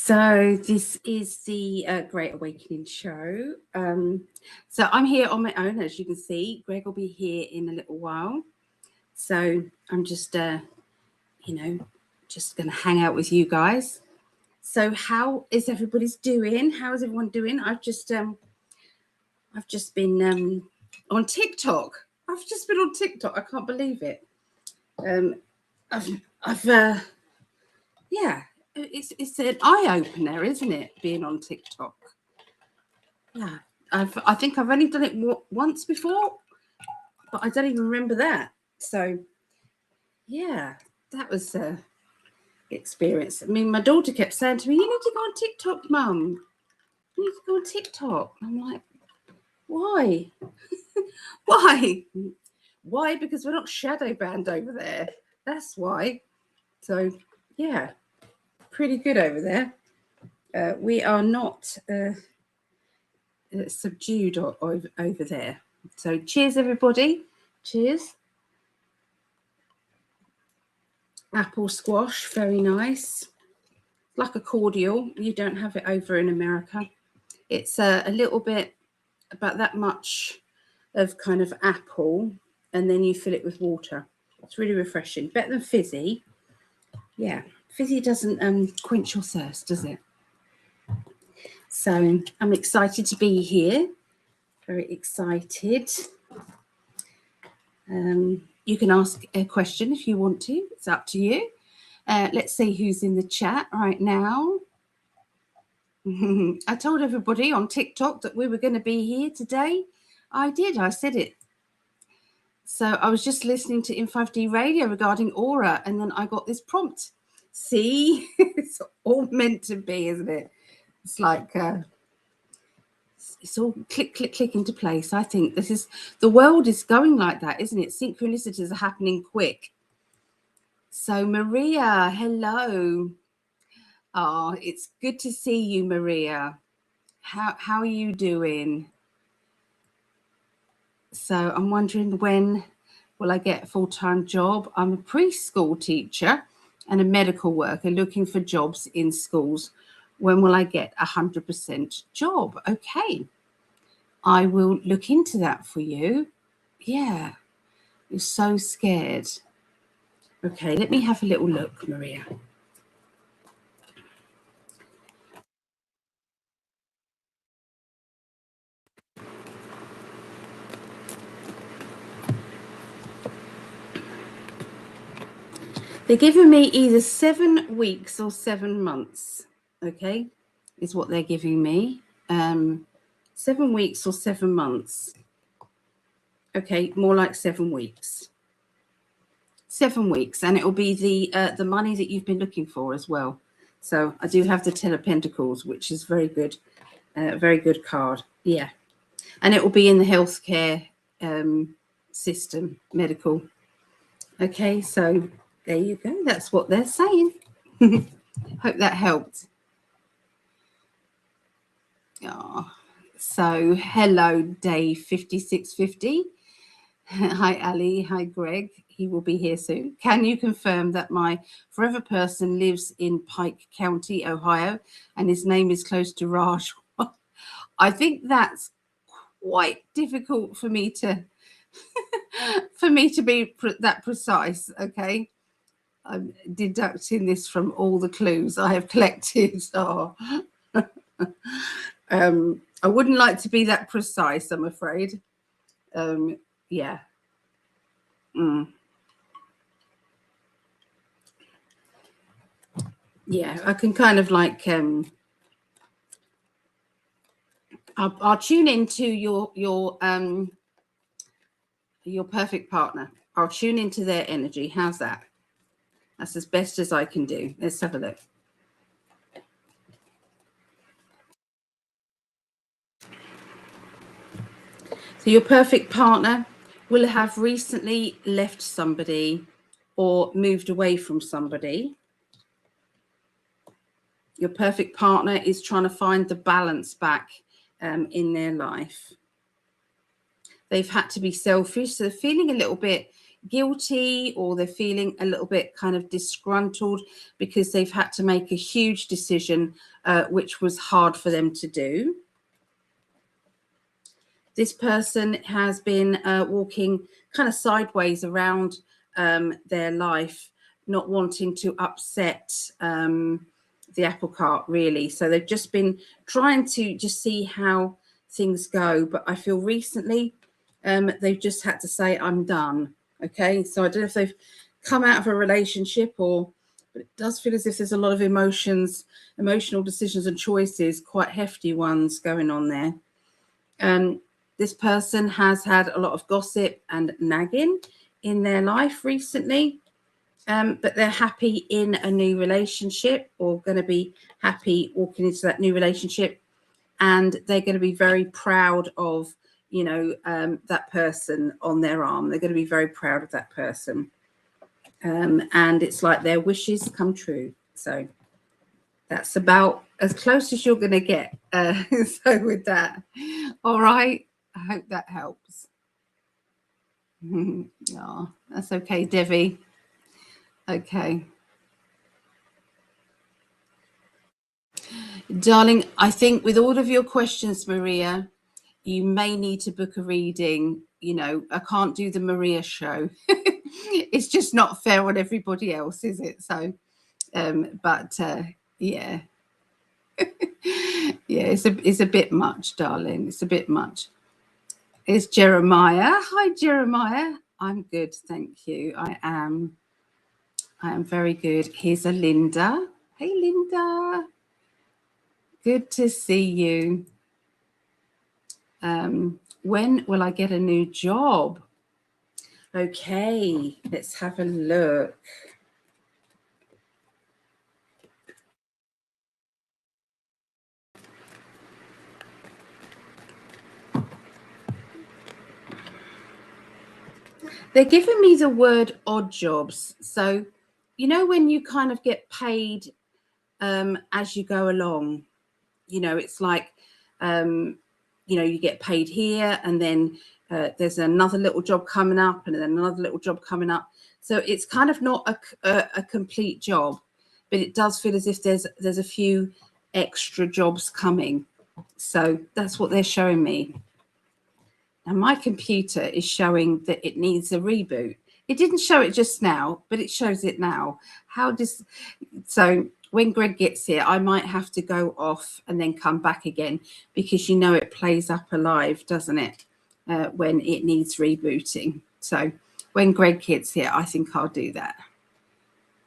So this is the Great Awakening show. So I'm here on my own, as you can see. Greg will be here in a little while. So I'm just, just going to hang out with you guys. So how is everybody's doing? How is everyone doing? I've just been on TikTok. I've just been on TikTok. I can't believe it. Yeah. It's an eye opener, isn't it? Being on TikTok. Yeah, I think I've only done it once before, but I don't even remember that. So, yeah, that was a experience. I mean, my daughter kept saying to me, "You need to go on TikTok, Mum. You need to go on TikTok." I'm like, "Why? Why? Because we're not shadow banned over there. That's why." So, yeah. Pretty good over there. We are not subdued over there. So cheers, everybody. Cheers. Apple squash, very nice. Like a cordial. You don't have it over in America. It's a little bit, about that much of kind of apple, and then you fill it with water. It's really refreshing. Better than fizzy. Yeah. Fizzy doesn't quench your thirst, does it? So I'm excited to be here. Very excited. You can ask a question if you want to. It's up to you. Let's see who's in the chat right now. I told everybody on TikTok that we were going to be here today. I did. I said it. So I was just listening to In5D radio regarding aura, and then I got this prompt. See, it's all meant to be, isn't it? It's like it's all click into place. I think the world is going like that, isn't it? Synchronicities are happening quick. So Maria, hello. Oh, it's good to see you, Maria. How are you doing? So I'm wondering, when will I get a full-time job? I'm a preschool teacher and a medical worker looking for jobs in schools. When will I get 100% job? Okay. I will look into that for you. Yeah. You're so scared. Okay, let me have a little look, Maria. They're giving me either 7 weeks or 7 months, okay, is what they're giving me. 7 weeks or 7 months. Okay, more like 7 weeks. 7 weeks, and it will be the money that you've been looking for as well. So I do have the Ten of Pentacles, which is very good card. Yeah, and it will be in the healthcare system, medical. Okay, so there you go. That's what they're saying. Hope that helped. Oh, so hello, Dave 5650. Hi, Ali. Hi, Greg. He will be here soon. Can you confirm that my forever person lives in Pike County, Ohio, and his name is close to Raj? I think that's quite difficult for me to be that precise. Okay, I'm deducting this from all the clues I have collected. Oh. I wouldn't like to be that precise, I'm afraid. Yeah. Yeah, I can kind of like I'll tune into your perfect partner. I'll tune into their energy. How's that? That's as best as I can do. Let's have a look. So your perfect partner will have recently left somebody or moved away from somebody. Your perfect partner is trying to find the balance back in their life. They've had to be selfish, so they're feeling a little bit guilty, or they're feeling a little bit kind of disgruntled because they've had to make a huge decision, which was hard for them to do. This person has been walking kind of sideways around their life, not wanting to upset the apple cart, really. So they've just been trying to just see how things go. But I feel recently they've just had to say, I'm done. Okay, so I don't know if they've come out of a relationship, but it does feel as if there's a lot of emotional decisions and choices, quite hefty ones going on there. This person has had a lot of gossip and nagging in their life recently, but they're happy in a new relationship, or going to be happy walking into that new relationship, and they're going to be very proud of, that person on their arm. They're going to be very proud of that person, and it's like their wishes come true. So that's about as close as you're going to get. So with that, all right. I hope that helps. Oh, that's okay, Debbie. Okay. Darling, I think with all of your questions, Maria, you may need to book a reading. I can't do the Maria show. It's just not fair on everybody else, is it? So, yeah. Yeah, it's a bit much, darling. It's a bit much. It's Jeremiah. Hi, Jeremiah. I'm good, thank you. I am very good. Here's a Linda. Hey, Linda. Good to see you. When will I get a new job? Okay, let's have a look. They're giving me the word odd jobs. So, when you kind of get paid as you go along, it's like, you get paid here, and then there's another little job coming up, and then another little job coming up. So it's kind of not a complete job, but it does feel as if there's a few extra jobs coming. So that's what they're showing me. And my computer is showing that it needs a reboot. It didn't show it just now, but it shows it now. So when Greg gets here, I might have to go off and then come back again, because it plays up alive, doesn't it, when it needs rebooting. So when Greg gets here, I think I'll do that.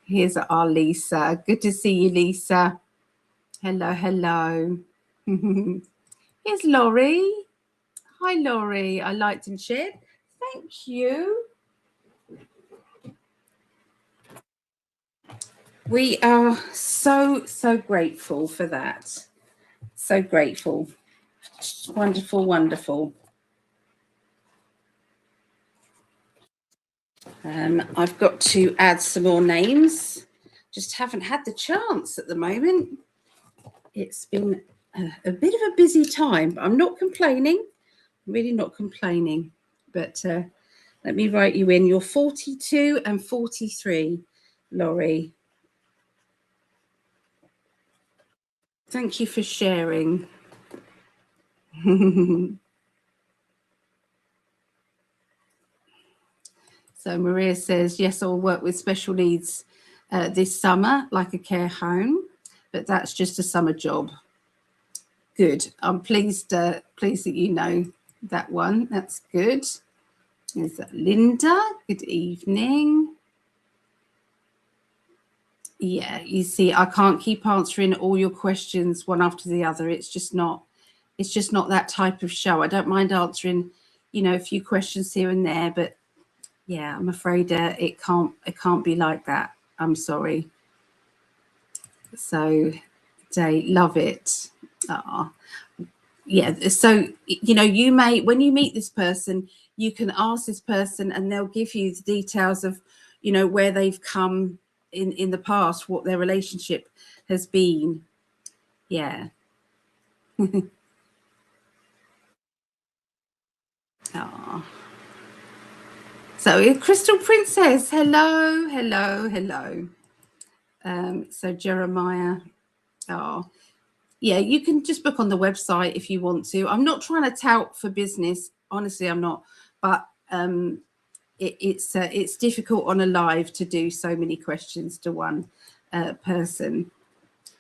Here's our Lisa. Good to see you, Lisa. Hello, hello. Here's Laurie. Hi, Laurie. I liked and shared. Thank you. We are so, so grateful for that. So grateful. Wonderful, wonderful. I've got to add some more names. Just haven't had the chance at the moment. It's been a bit of a busy time, but I'm not complaining. I'm really not complaining. But let me write you in. You're 42 and 43, Laurie. Thank you for sharing. So Maria says, yes, I'll work with special needs this summer, like a care home, but that's just a summer job. Good. I'm pleased that you know that one. That's good. Is that Linda? Good evening. Yeah, you see, I can't keep answering all your questions one after the other. It's just not that type of show. I don't mind answering, a few questions here and there, but yeah, I'm afraid it can't be like that. I'm sorry. So, Day, love it. Yeah. So, you may, when you meet this person, you can ask this person and they'll give you the details of, where they've come in the past, what their relationship has been. Yeah. So Crystal Princess, hello, hello, hello. So Jeremiah, oh yeah, you can just book on the website if you want to. I'm not trying to tout for business, honestly, I'm not, but it's difficult on a live to do so many questions to one person.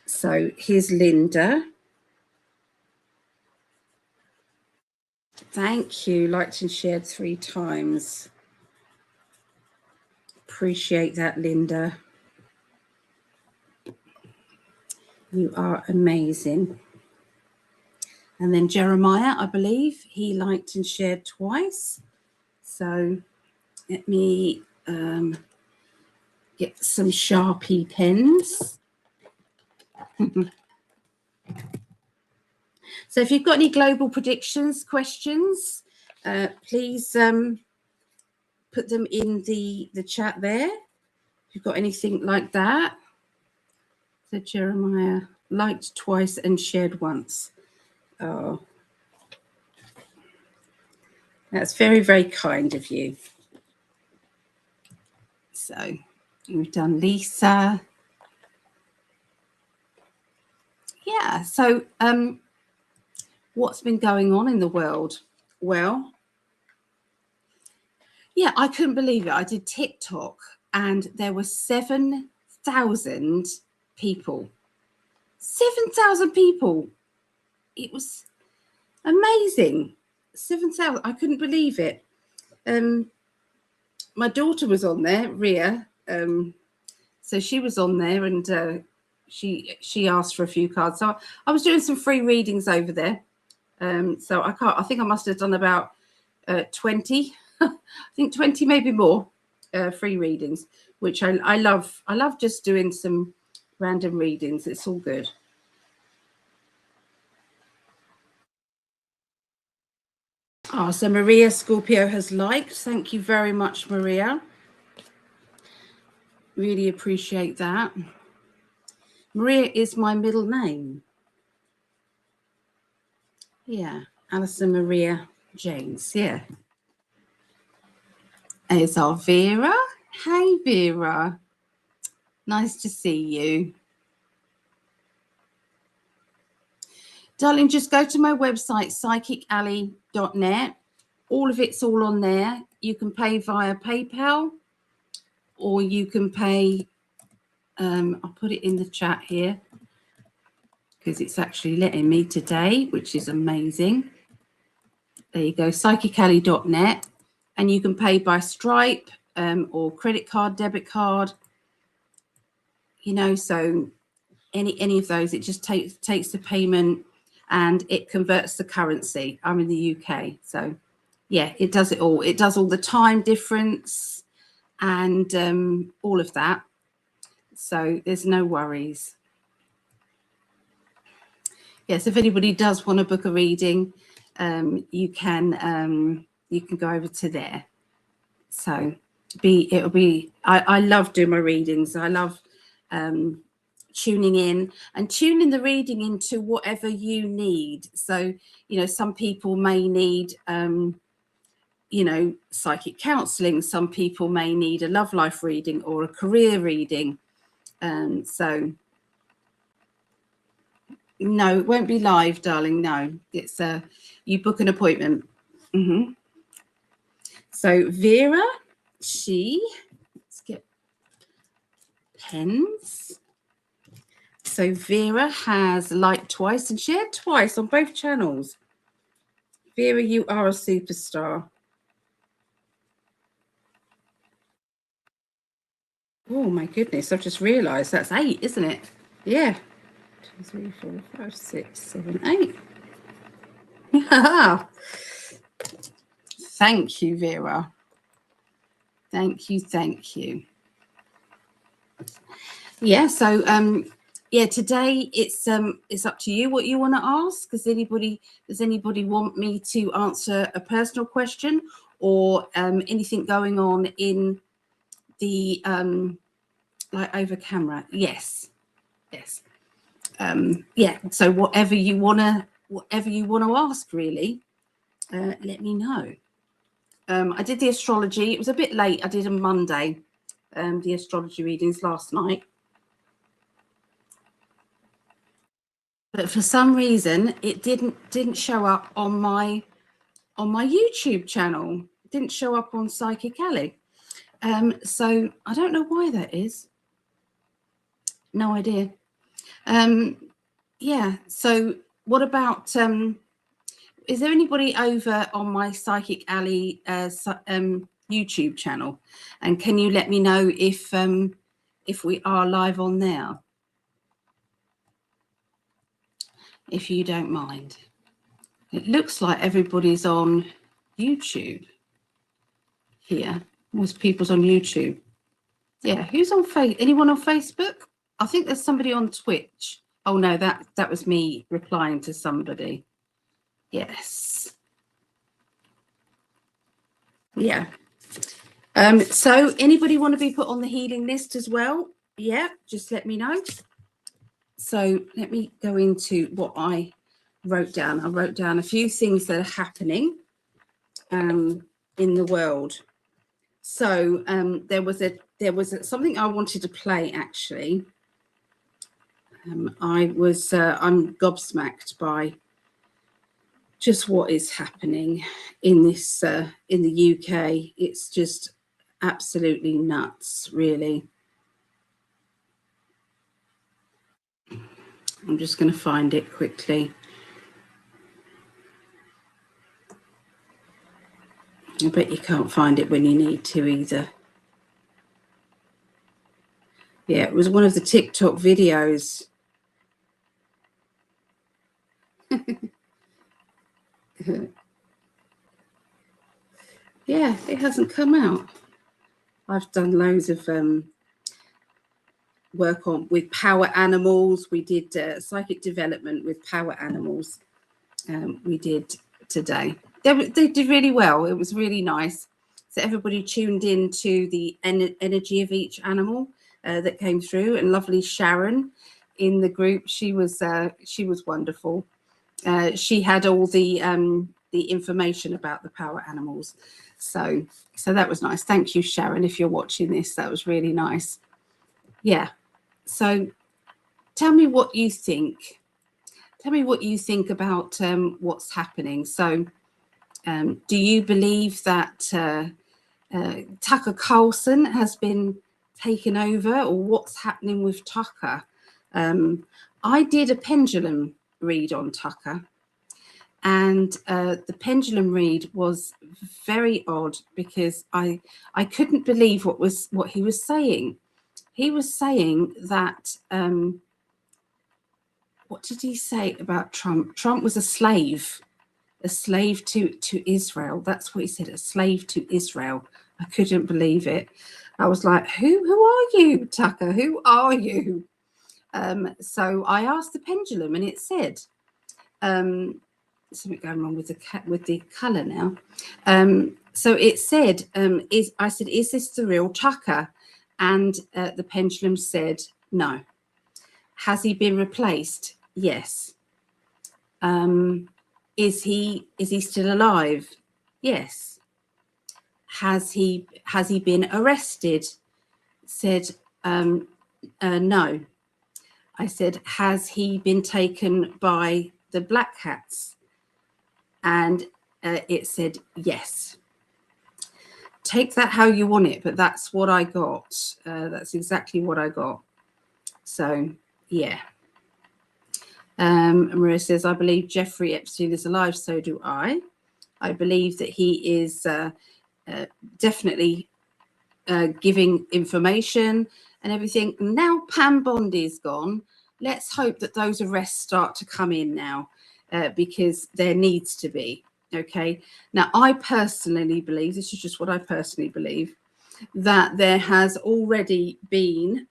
So here's Linda. Thank you. Liked and shared 3 times. Appreciate that, Linda. You are amazing. And then Jeremiah, I believe, he liked and shared twice. So let me get some Sharpie pens. So if you've got any global predictions, questions, please put them in the chat there. If you've got anything like that. So Jeremiah liked twice and shared once. Oh, that's very, very kind of you. So we've done Lisa. Yeah, so what's been going on in the world? Well, yeah, I couldn't believe it. I did TikTok and there were 7,000 people. 7,000 people. It was amazing. 7,000. I couldn't believe it. My daughter was on there, Ria. So she was on there and she asked for a few cards. So I was doing some free readings over there. So I think I must have done about 20. I think 20, maybe more, free readings, which I love. I love just doing some random readings. It's all good. Oh, so Maria Scorpio has liked. Thank you very much, Maria. Really appreciate that. Maria is my middle name. Yeah, Alison Maria James. Yeah. It's our Vera. Hey, Vera. Nice to see you. Darling, just go to my website, psychically.net. All of it's all on there. You can pay via PayPal or you can pay, I'll put it in the chat here because it's actually letting me today, which is amazing. There you go, psychically.net. And you can pay by Stripe or credit card, debit card. You know, so any of those, it just takes the payment and it converts the currency. I'm in the UK, so yeah, it does it all. It does all the time difference and all of that. So there's no worries. Yes, if anybody does want to book a reading, you can go over to there. So it'll be. I love doing my readings. I love tuning in and tuning the reading into whatever you need. So you know, some people may need you know, psychic counseling. Some people may need a love life reading or a career reading. So no, it won't be live, darling. No, it's you book an appointment. So Vera, let's get pens. So Vera has liked twice and shared twice on both channels. Vera, you are a superstar. Oh my goodness, I've just realised that's 8, isn't it? Yeah. 2, 3, 4, 5, 6, 7, 8. Thank you, Vera. Thank you, thank you. Yeah, so yeah, today it's up to you what you want to ask. Does anybody want me to answer a personal question or anything going on in the like over camera? Yes. Yeah, so whatever you wanna ask, really, let me know. I did the astrology. It was a bit late. I did on Monday, the astrology readings last night. But for some reason, it didn't show up on my YouTube channel. It didn't show up on Psychic Alley. So I don't know why that is. No idea. Yeah. So what about? Is there anybody over on my Psychic Alley YouTube channel? And can you let me know if we are live on there? If you don't mind. It looks like everybody's on YouTube here. Most people's on YouTube. Yeah, who's on anyone on Facebook? I think there's somebody on Twitch. Oh no, that was me replying to somebody. Yes. Yeah. So anybody want to be put on the healing list as well? Yeah, just let me know. So let me go into what I wrote down. I wrote down a few things that are happening in the world. So there was something I wanted to play actually. I'm gobsmacked by just what is happening in this in the UK. It's just absolutely nuts, really. I'm just going to find it quickly. I bet you can't find it when you need to either. Yeah, it was one of the TikTok videos. Yeah, it hasn't come out. I've done loads of work with power animals. We did psychic development with power animals. We did today. They did really well. It was really nice. So everybody tuned in to the energy of each animal that came through. And lovely Sharon in the group. She was wonderful. She had all the information about the power animals. So that was nice. Thank you, Sharon, if you're watching this. That was really nice. Yeah. So tell me what you think. Tell me what you think about what's happening. So do you believe that Tucker Carlson has been taken over, or what's happening with Tucker? I did a pendulum read on Tucker, and the pendulum read was very odd because I couldn't believe what he was saying. He was saying that what did he say about Trump? Trump was a slave to Israel. That's what he said, a slave to Israel. I couldn't believe it. I was like, who are you, Tucker? Who are you? So I asked the pendulum, and it said, something going wrong with the colour now. So it said, I said, is this the real Tucker? And the pendulum said, no. Has he been replaced? Yes. Is he still alive? Yes. Has he been arrested? Said no. I said, has he been taken by the black hats? And it said yes. Take that how you want it, but that's what I got. That's exactly what I got. So yeah. Maria says, I believe Jeffrey Epstein is alive. So do I. I believe that he is definitely giving information and everything. Now Pam Bondi's gone. Let's hope that those arrests start to come in now because there needs to be. Okay. Now, I personally believe, this is just what I personally believe, that there has already been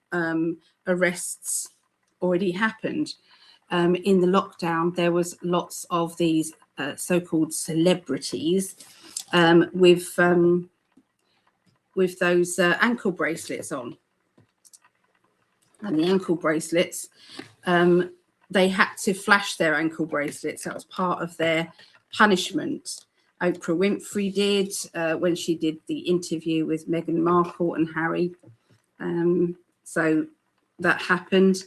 arrests already happened. In the lockdown, there was lots of these so-called celebrities with those ankle bracelets on. And the ankle bracelets, they had to flash their ankle bracelets. That was part of their punishment. Oprah Winfrey did when she did the interview with Meghan Markle and Harry. So that happened.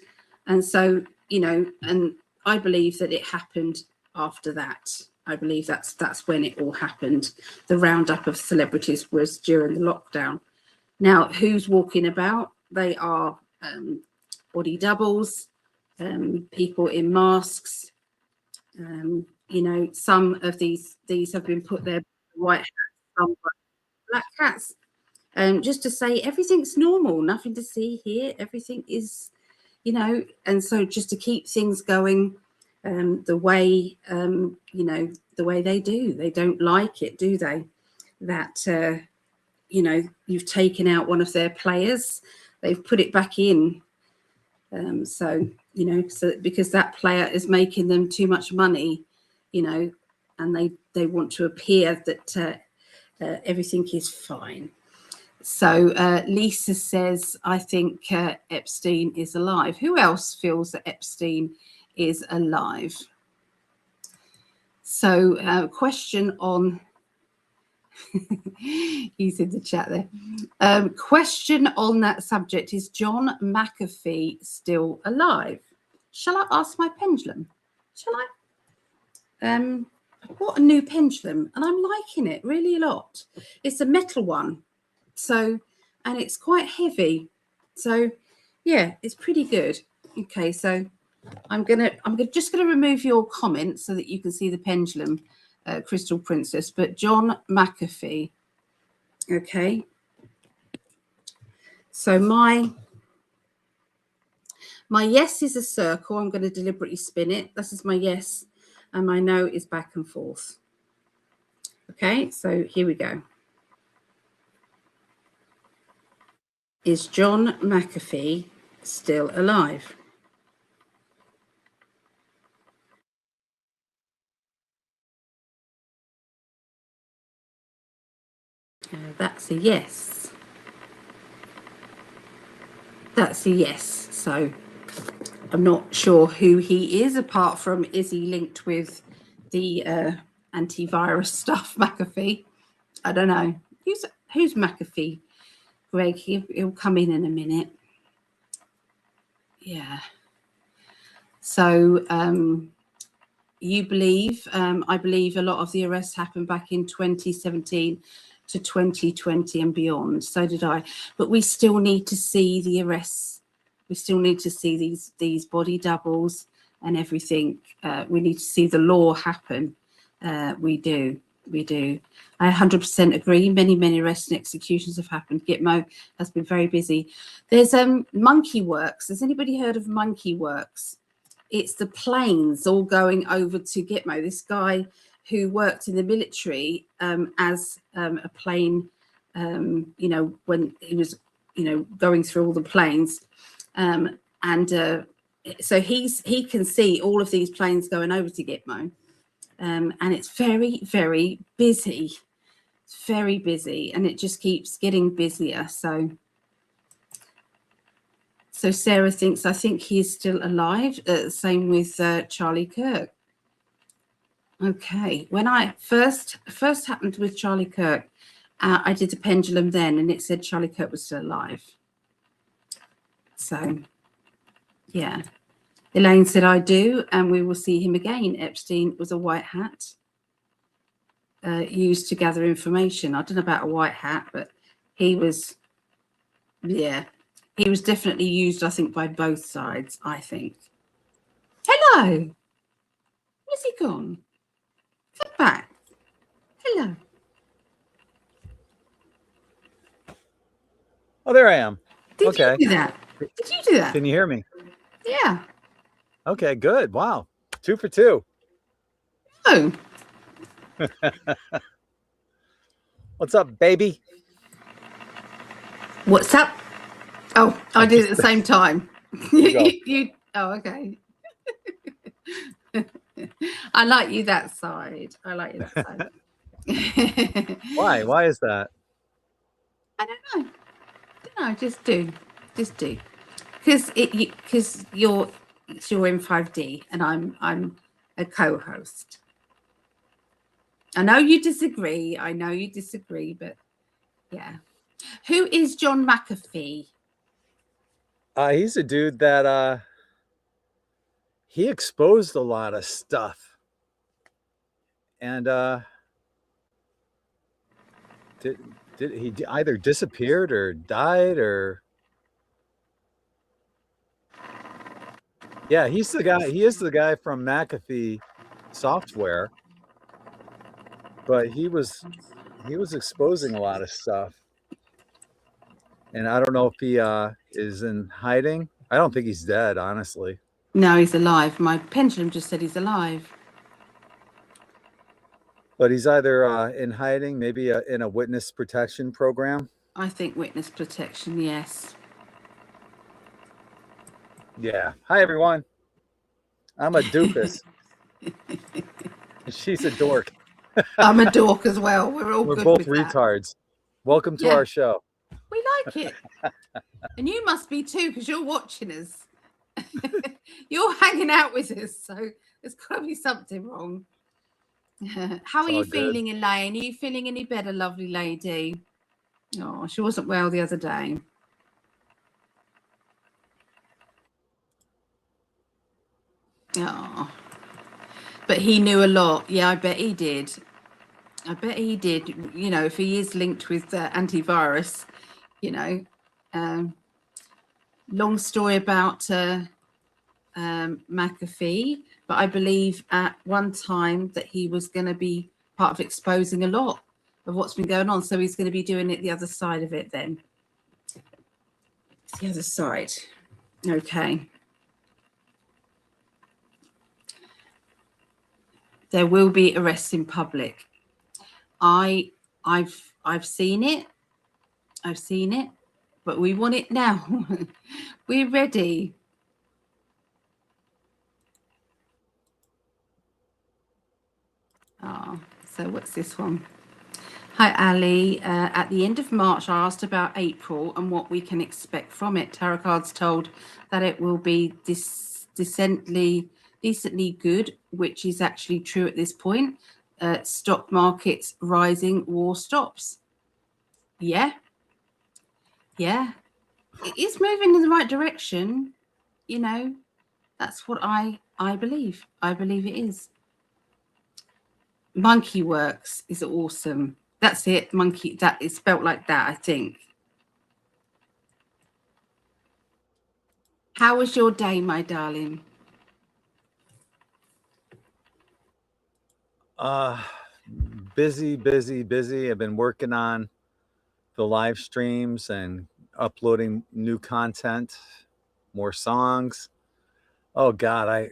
And so, you know, and I believe that it happened after that. I believe that's when it all happened. The roundup of celebrities was during the lockdown. Now, who's walking about? They are body doubles, people in masks. You know, some of these have been put there white hats, some black hats. Just to say everything's normal, nothing to see here. Everything is, you know, and so just to keep things going the way, you know, the way they do. They don't like it, do they? That, you know, you've taken out one of their players, they've put it back in. So, you know, so because that player is making them too much money, you know, and they want to appear that everything is fine. So Lisa says, I think Epstein is alive. Who else feels that Epstein is alive? So question on, he's in the chat there. Question on that subject, is John McAfee still alive? Shall I ask my pendulum? Shall I? I bought a new pendulum and I'm liking it really a lot. It's a metal one. So, and it's quite heavy. So yeah, it's pretty good. Okay, so I'm just gonna remove your comment so that you can see the pendulum, Crystal Princess. But John McAfee. Okay. So my yes is a circle. I'm going to deliberately spin it. This is my yes, and my no is back and forth. Okay, so here we go. Is John McAfee still alive? That's a yes. That's a yes. So I'm not sure who he is, apart from is he linked with the antivirus stuff, McAfee? I don't know. Who's McAfee? Greg, he'll come in a minute. Yeah. So you believe, I believe a lot of the arrests happened back in 2017 to 2020 and beyond. So did I. But we still need to see the arrests. We still need to see these body doubles and everything. We need to see the law happen. We do. I 100% agree. Many arrests and executions have happened. Gitmo has been very busy. There's Monkey Works. Has anybody heard of Monkey Works? It's the planes all going over to Gitmo. This guy who worked in the military as a plane, you know, when he was, you know, going through all the planes. So he can see all of these planes going over to Gitmo. And it's very busy. It's very busy, and it just keeps getting busier. So Sarah thinks, I think he's still alive. Same with Charlie Kirk. Okay, when I first happened with Charlie Kirk, I did the pendulum then, and it said Charlie Kirk was still alive. So yeah. Elaine said, I do, and we will see him again. Epstein was a white hat used to gather information. I don't know about a white hat, but he was, yeah, he was definitely used, I think, by both sides, I think. Hello. Where's he gone? Come back. Hello. Oh, there I am. Did you do that? Did you do that? Can you hear me? Yeah. Okay, good. Wow. 2 for 2. Oh. What's up, baby? What's up? Oh, I did it at the same time. you oh, okay. I like you that side. I like you that side. Why? Why is that? I don't know. Just do. Because you're In5D and I'm a co-host. I know you disagree. I know you disagree, but yeah. Who is John McAfee? He's a dude that he exposed a lot of stuff, and did he either disappeared or died or yeah, he's the guy. He is the guy from McAfee Software, but he was exposing a lot of stuff, and I don't know if he is in hiding. I don't think he's dead, honestly. No, he's alive. My pendulum just said he's alive. But he's either in hiding, maybe in a witness protection program. I think witness protection, yes. Yeah. Hi, everyone. I'm a doofus. She's a dork. I'm a dork as well. We're We're good both with that. retards. Welcome to our show. We like it. And you must be too, because you're watching us. You're hanging out with us, so there's got to be something wrong. How are you feeling, Elaine? Are you feeling any better, lovely lady? Oh, she wasn't well the other day. Oh, but he knew a lot. Yeah, I bet he did. I bet he did. You know, if he is linked with antivirus, you know. Long story about McAfee, but I believe at one time that he was going to be part of exposing a lot of what's been going on. So he's going to be doing it the other side of it then. It's the other side. Okay. There will be arrests in public. I've seen it. I've seen it, but we want it now. We're ready. Oh, so what's this one? Hi, Ali. At the end of March, I asked about April and what we can expect from it. Tarot cards told that it will be decently good, which is actually true at this point. Stock markets rising, war stops. Yeah. Yeah. It is moving in the right direction. You know, that's what I believe. I believe it is. Monkey Works is awesome. That's it. Monkey, that is spelt like that, I think. How was your day, my darling? Busy. I've been working on the live streams and uploading new content, more songs. Oh God,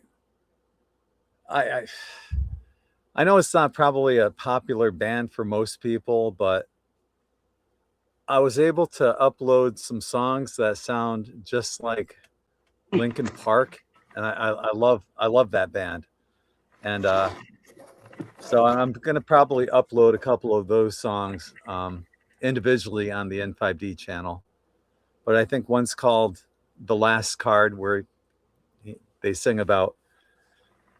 I know it's not probably a popular band for most people, but I was able to upload some songs that sound just like Linkin Park, and I love that band, and so I'm gonna probably upload a couple of those songs individually on the In5D channel. But I think one's called "The Last Card," where they sing about,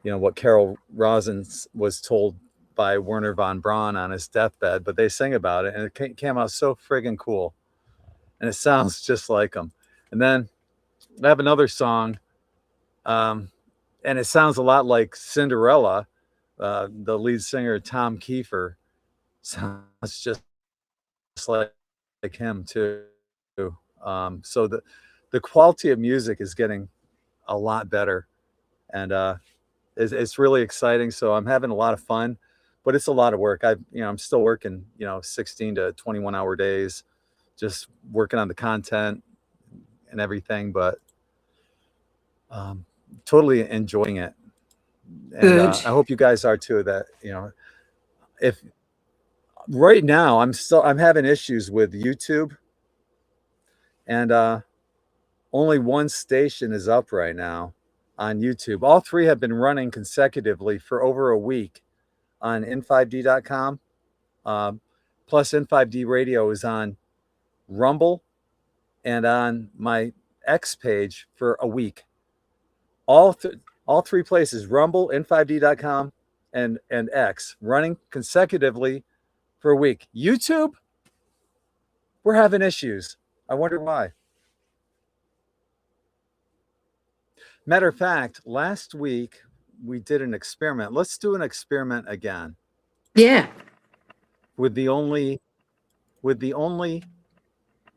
you know, what Carol Rosin was told by Werner von Braun on his deathbed, but they sing about it, and it came out so friggin' cool, and it sounds just like them. And then I have another song, and it sounds a lot like Cinderella. The lead singer Tom Kiefer sounds just like him too. So the quality of music is getting a lot better, and it's really exciting. So I'm having a lot of fun, but it's a lot of work. I'm still working, 16 to 21 hour days, just working on the content and everything, but totally enjoying it. And I hope you guys are too. That, if right now I'm having issues with YouTube, and only one station is up right now on YouTube. All three have been running consecutively for over a week on In5D.com. Plus In5D Radio is on Rumble and on my X page for a week. All three places, Rumble, In5D.com, and X running consecutively for a week. YouTube, we're having issues. I wonder why. Matter of fact, last week we did an experiment. Let's do an experiment again. Yeah. With the only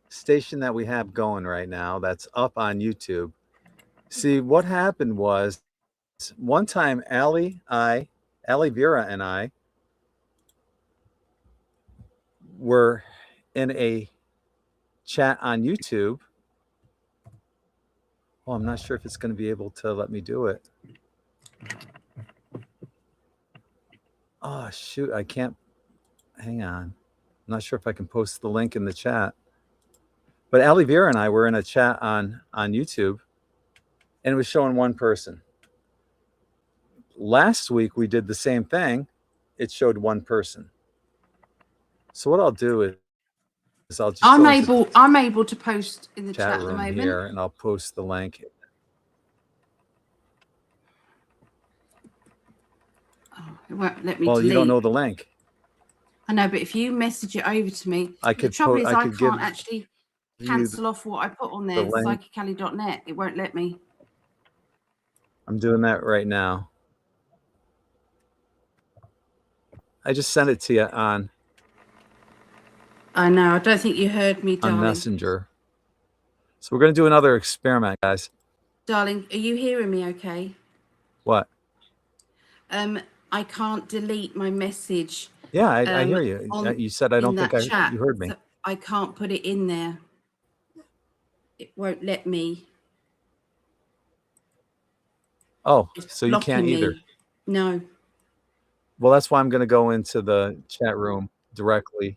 station that we have going right now that's up on YouTube. See, what happened was one time Ali Vera and I were in a chat on YouTube. Oh, I'm not sure if it's going to be able to let me do it. Oh, shoot. I can't. Hang on. I'm not sure if I can post the link in the chat. But Ali Vera and I were in a chat on YouTube, and it was showing one person. Last week, we did the same thing. It showed one person. So what I'll do is I'll just I'm able to post in the chat at the moment here, and I'll post the link. Oh, it won't let me. Well, delete. You don't know the link. I know, but if you message it over to me, I could. The trouble is, I can't actually cancel off what I put on there. PsychicAli.net. It won't let me. I'm doing that right now. I just sent it to you on. I know. I don't think you heard me, darling. On Messenger. So we're going to do another experiment, guys. Darling, are you hearing me okay? What? I can't delete my message. Yeah, I hear you. You said I don't think you heard me. So I can't put it in there. It won't let me. Oh, so you can't either? No. Well, that's why I'm going to go into the chat room directly.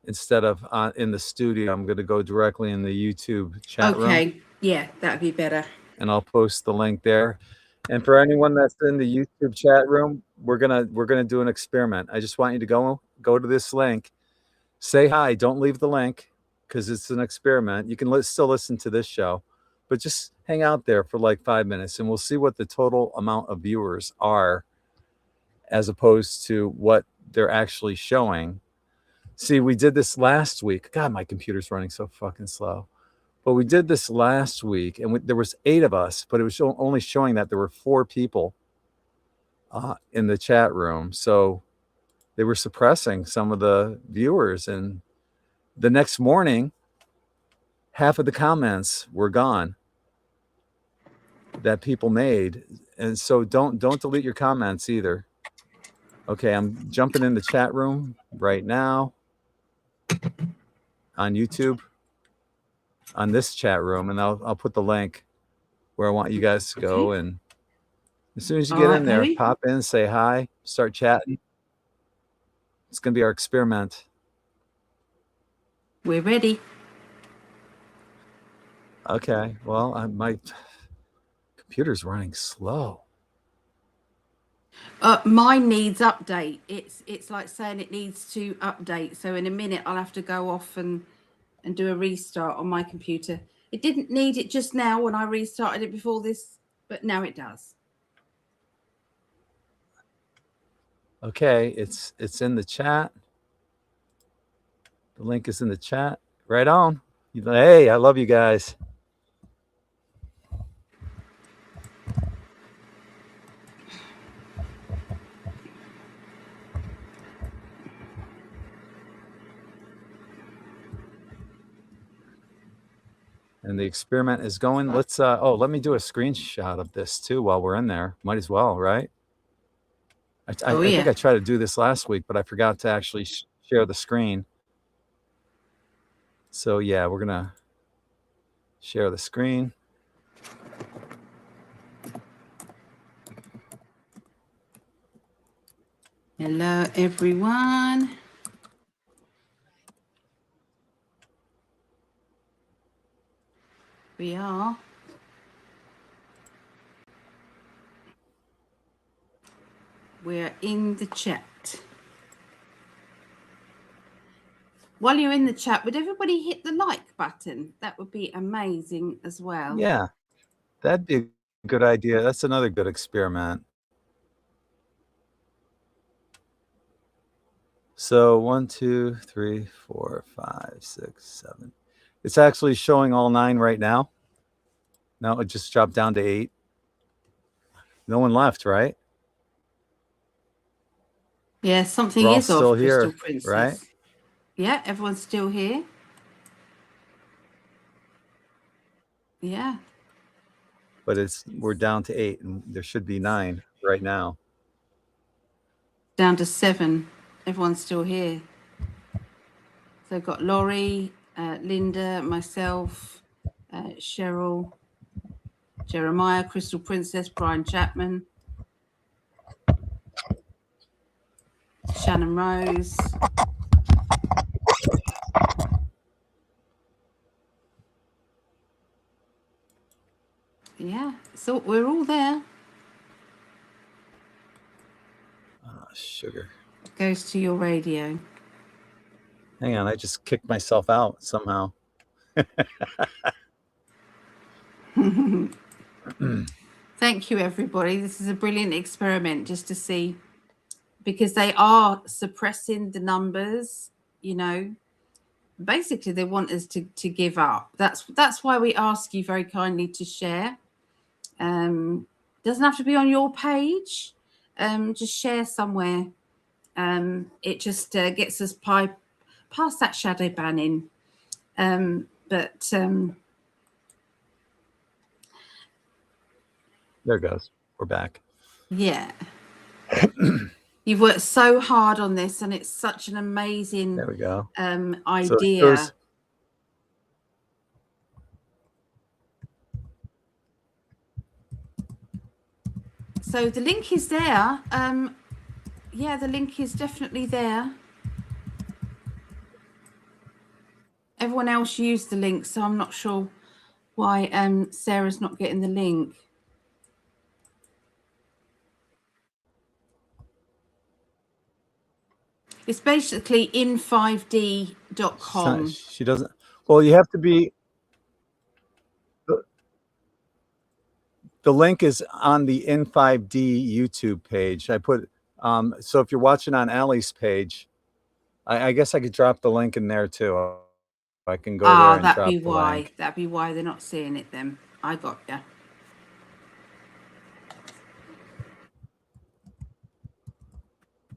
Instead of in the studio, I'm going to go directly in the YouTube chat room. Okay, yeah, that'd be better. And I'll post the link there. And for anyone that's in the YouTube chat room, we're gonna do an experiment. I just want you to go to this link, say hi. Don't leave the link because it's an experiment. You can still listen to this show, but just hang out there for like 5 minutes, and we'll see what the total amount of viewers are, as opposed to what they're actually showing. See, we did this last week. God, my computer's running so fucking slow. But we did this last week, and there was 8 of us, but it was only showing that there were 4 people in the chat room. So they were suppressing some of the viewers. And the next morning, half of the comments were gone that people made. And so don't delete your comments either. Okay, I'm jumping in the chat room right now on YouTube. On this chat room, and I'll put the link where I want you guys to go. And as soon as you get in there, pop in, say hi, start chatting. It's gonna be our experiment. We're ready. Okay. Well, my computer's running slow. Mine needs update. It's like saying it needs to update. So in a minute, I'll have to go off and do a restart on my computer. It didn't need it just now when I restarted it before this, but now it does. Okay, it's in the chat. The link is in the chat. Right on. Hey, I love you guys. And the experiment is going. Let's let me do a screenshot of this too while we're in there. Might as well, right? I think I tried to do this last week, but I forgot to actually share the screen. So yeah, we're gonna share the screen. Hello, everyone. We are. We're in the chat. While you're in the chat, would everybody hit the like button? That would be amazing as well. Yeah, that'd be a good idea. That's another good experiment. So 1, 2, 3, 4, 5, 6, 7. It's actually showing all 9 right now. No, it just dropped down to 8. No one left, right? Yeah, something We're all is off, still Crystal here, Princess. right? Yeah, everyone's still here. Yeah. But we're down to 8, and there should be 9 right now. Down to 7. Everyone's still here. So I've got Laurie, Linda, myself, Cheryl, Jeremiah, Crystal Princess, Brian Chapman, Shannon Rose. Yeah, so we're all there. Sugar. Goes to your radio. Hang on, I just kicked myself out somehow. Thank you, everybody. This is a brilliant experiment just to see, because they are suppressing the numbers, you know. Basically, they want us to give up. That's why we ask you very kindly to share. Doesn't have to be on your page. Just share somewhere. It just gets us past that shadow banning. There it goes. We're back. Yeah. You've worked so hard on this, and it's such an amazing there we go. idea. So the link is there. Yeah, the link is definitely there. Everyone else used the link, so I'm not sure why Sarah's not getting the link. It's basically In5D.com. She doesn't. Well, you have to be. The link is on the In5D YouTube page. I put. So if you're watching on Allie's page, I guess I could drop the link in there too. I can go there and drop the link. That'd be why they're not seeing it then. I got ya.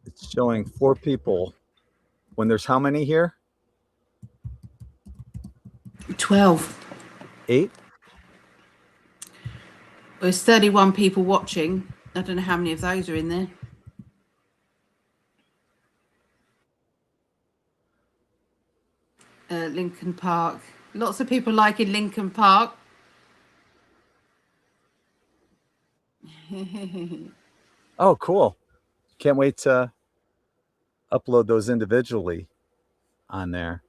It's showing 4 people. When there's how many here? 12. 8? There's 31 people watching. I don't know how many of those are in there. Lincoln Park. Lots of people like in Lincoln Park. Oh, cool. Can't wait to upload those individually on there.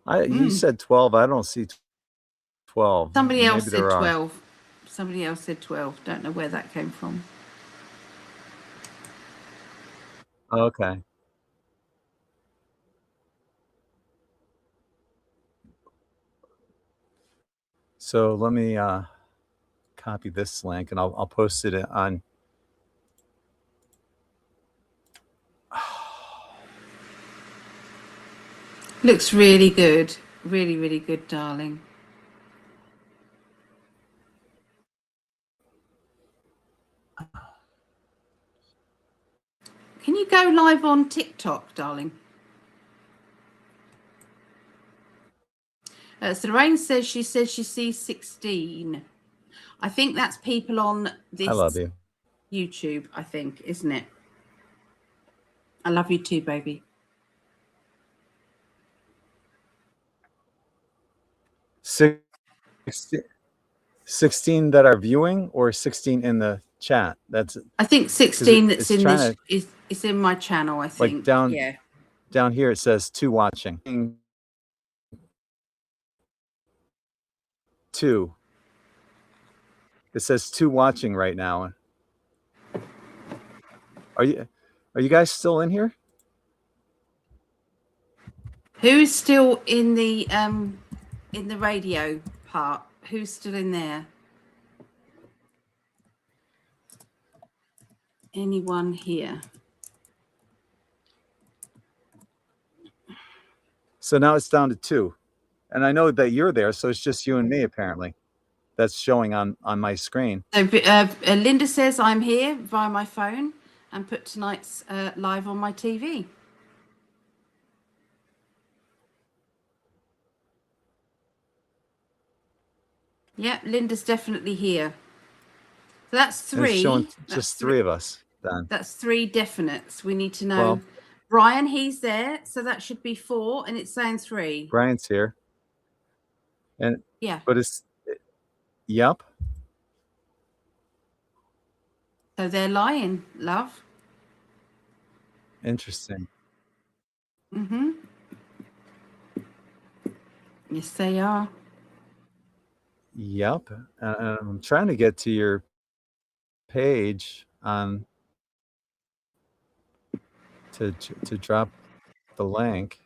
You said 12. I don't see 12. Somebody else said 12. Somebody else said 12. Don't know where that came from. Okay. So let me copy this link, and I'll post it on. Looks really good. Really, really good, darling. Can you go live on TikTok, darling? So Lorraine says she sees 16. I think that's people on this. I love you. YouTube, I think, isn't it? I love you too, baby. 16 that are viewing, or 16 in the chat? I think 16 that's in this is in my channel, I think. Like down here it says 2 watching. 2. It says 2 watching right now. Are you guys still in here? Who's still in the radio part? Who's still in there? Anyone here? So now it's down to 2. And I know that you're there, so it's just you and me apparently. That's showing on my screen. So Linda says I'm here via my phone and put tonight's live on my TV. Yeah, Linda's definitely here. So that's 3. And it's showing that's just 3 of us then. That's 3 definites. We need to know. Well, Brian, he's there, so that should be 4, and it's saying 3. Brian's here. And yeah. But it's yep. So they're lying, love. Interesting. Mm-hmm. Yes, they are. Yep. I'm trying to get to your page on to drop the link.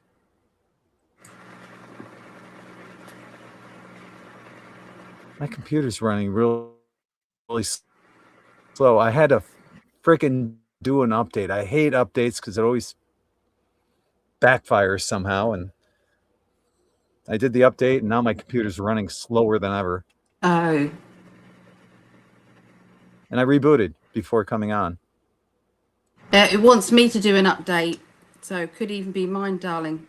My computer's running really slow. I had to freaking do an update. I hate updates because it always backfires somehow. And I did the update, and now my computer's running slower than ever. Oh. And I rebooted before coming on. It wants me to do an update, so it could even be mine, darling.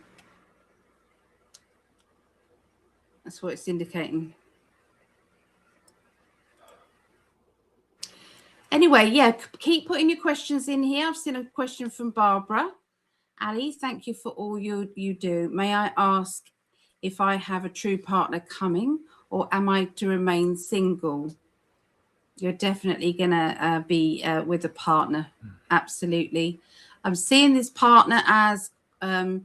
That's what it's indicating. Anyway, yeah, keep putting your questions in here. I've seen a question from Barbara. Ali, thank you for all you do. May I ask if I have a true partner coming, or am I to remain single? You're definitely going to be with a partner. Absolutely. I'm seeing this partner as a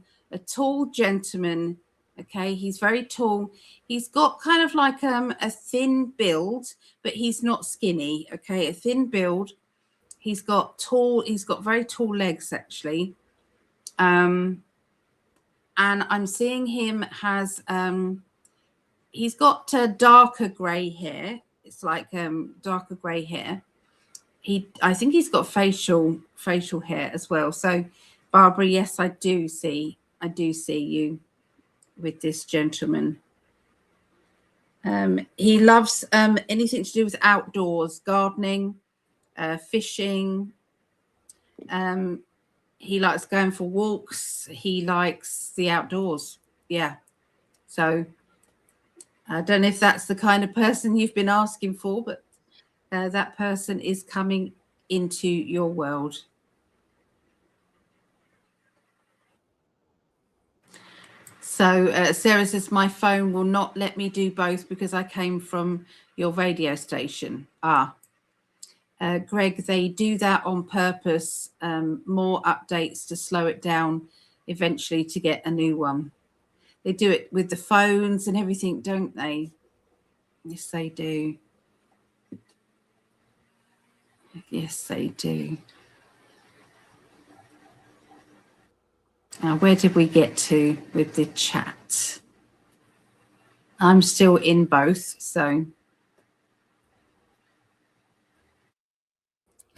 tall gentleman. Okay, he's very tall. He's got kind of like a thin build, but he's not skinny. Okay, a thin build. He's got very tall legs, actually. And I'm seeing him has he's got darker grey hair. It's like darker grey hair. I think he's got facial hair as well. So Barbara, yes, I do see you with this gentleman. He loves anything to do with outdoors, gardening, fishing. He likes going for walks. He likes the outdoors. Yeah. So I don't know if that's the kind of person you've been asking for, but that person is coming into your world. So Sarah says, my phone will not let me do both because I came from your radio station. Greg, they do that on purpose, more updates to slow it down eventually to get a new one. They do it with the phones and everything, don't they? Yes, they do. Yes, they do. Now, where did we get to with the chat? I'm still in both, so.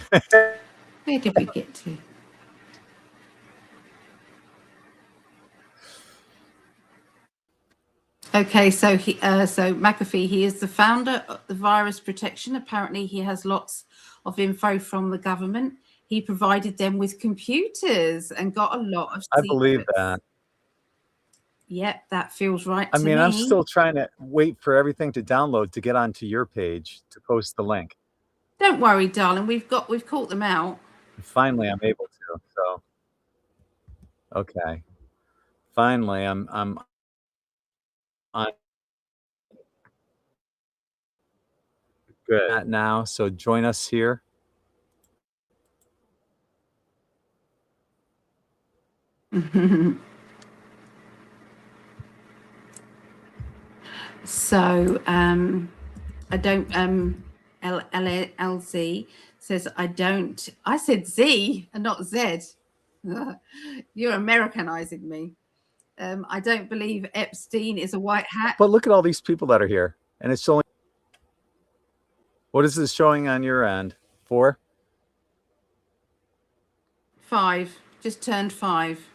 Where did we get to? Okay, so so McAfee, he is the founder of the virus protection. Apparently, he has lots of info from the government. He provided them with computers and got a lot of secrets. I believe that. Yep, that feels right to me. I mean, I'm still trying to wait for everything to download to get onto your page to post the link. Don't worry, darling. We've caught them out. Finally, I'm able to. So, okay. Finally, I'm on good now. So join us here. So I don't LZ says I don't. I said Z and not Z. You're Americanizing me. I don't believe Epstein is a white hat. But look at all these people that are here, and it's showing. What is this showing on your end? 4? 5. Just turned 5.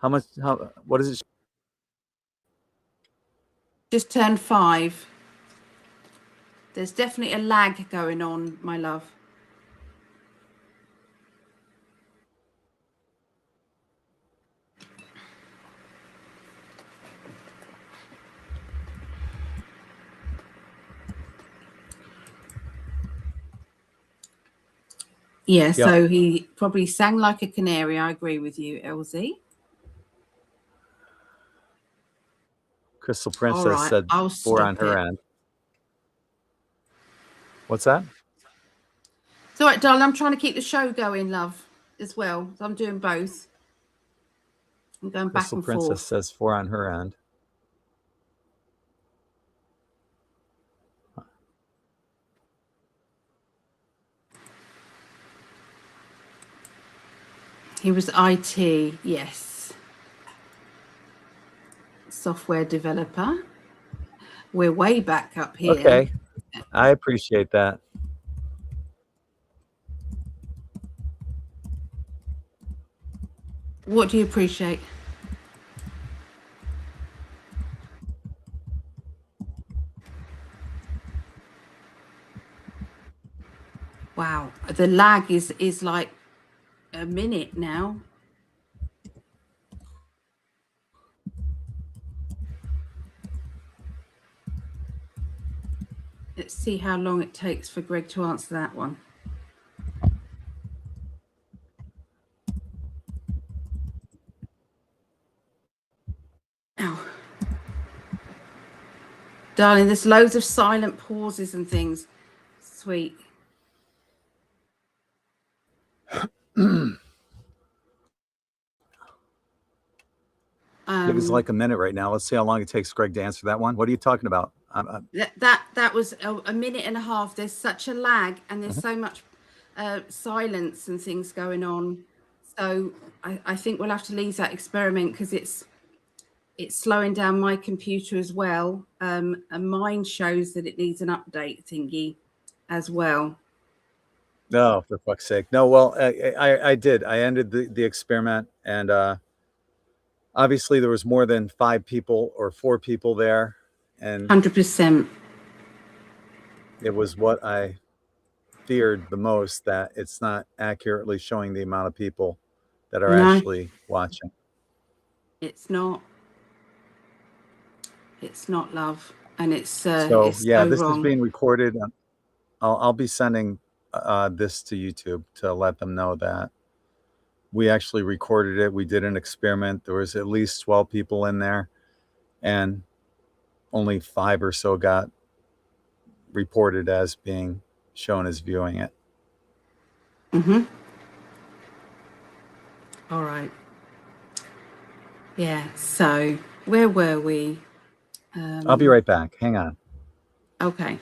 How much? What is it? Just turned 5. There's definitely a lag going on, my love. Yeah, Yep. so he probably sang like a canary. I agree with you, LZ. Crystal Princess All right, said I'll 4 on stop her it. end. What's that? It's all right, darling. I'm trying to keep the show going, love, as well. So I'm doing both. I'm going Crystal back and Princess forth. says 4 on her end. He was IT, yes. Software developer. We're way back up here. Okay, I appreciate that. What do you appreciate? Wow, the lag is like a minute now. Let's see how long it takes for Greg to answer that one. Oh. Darling, there's loads of silent pauses and things. Sweet. It was like a minute right now. Let's see how long it takes Greg to answer that one. What are you talking about? That was a minute and a half. There's such a lag, and there's so much silence and things going on. So I think we'll have to leave that experiment because it's slowing down my computer as well. And mine shows that it needs an update thingy as well. No, for fuck's sake. No, well, I did. I ended the experiment, and obviously there was more than 5 people or 4 people there, and 100%. it was what I feared the most, that it's not accurately showing the amount of people that are actually watching. It's not. It's not, love, and it's So yeah, so this wrong. is being recorded. I'll be sending this to YouTube to let them know that we actually recorded it. We did an experiment. There was at least 12 people in there, and only 5 or so got reported as being shown as viewing it. All right. Yeah. So where were we? I'll be right back. Hang on. Okay.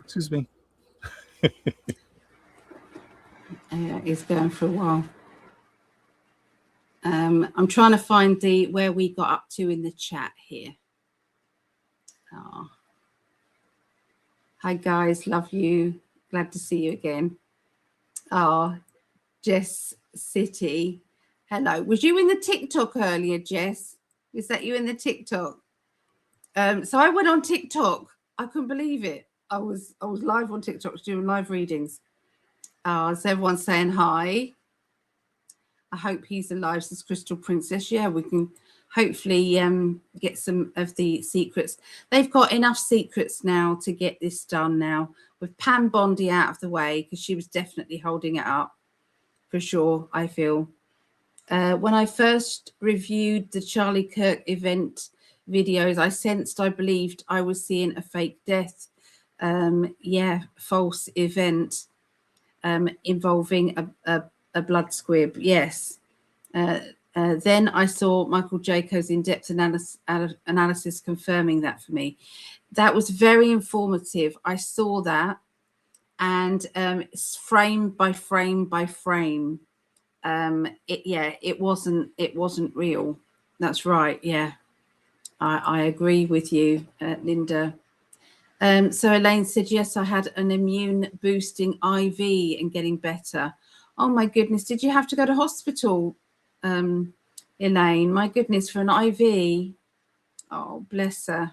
Excuse me. Yeah, it's going for a while. I'm trying to find where we got up to in the chat here. Oh. Hi guys, love you. Glad to see you again. Oh, Jess City. Hello. Was you in the TikTok earlier, Jess? Is that you in the TikTok? So I went on TikTok. I couldn't believe it. I was live on TikTok doing live readings. So everyone's saying hi. I hope he's alive, says Crystal Princess. Yeah, we can hopefully get some of the secrets. They've got enough secrets now to get this done now, with Pam Bondi out of the way, because she was definitely holding it up for sure, I feel. When I first reviewed the Charlie Kirk event videos, I believed I was seeing a fake death. False event involving a blood squib. Yes. Then I saw Michael Jacobs' in-depth analysis confirming that for me. That was very informative. I saw that, and it's frame by frame by frame. It wasn't real. That's right. Yeah, I agree with you, Linda. So Elaine said, yes, I had an immune boosting IV and getting better. Oh my goodness, did you have to go to hospital, Elaine? My goodness, for an IV. Oh, bless her.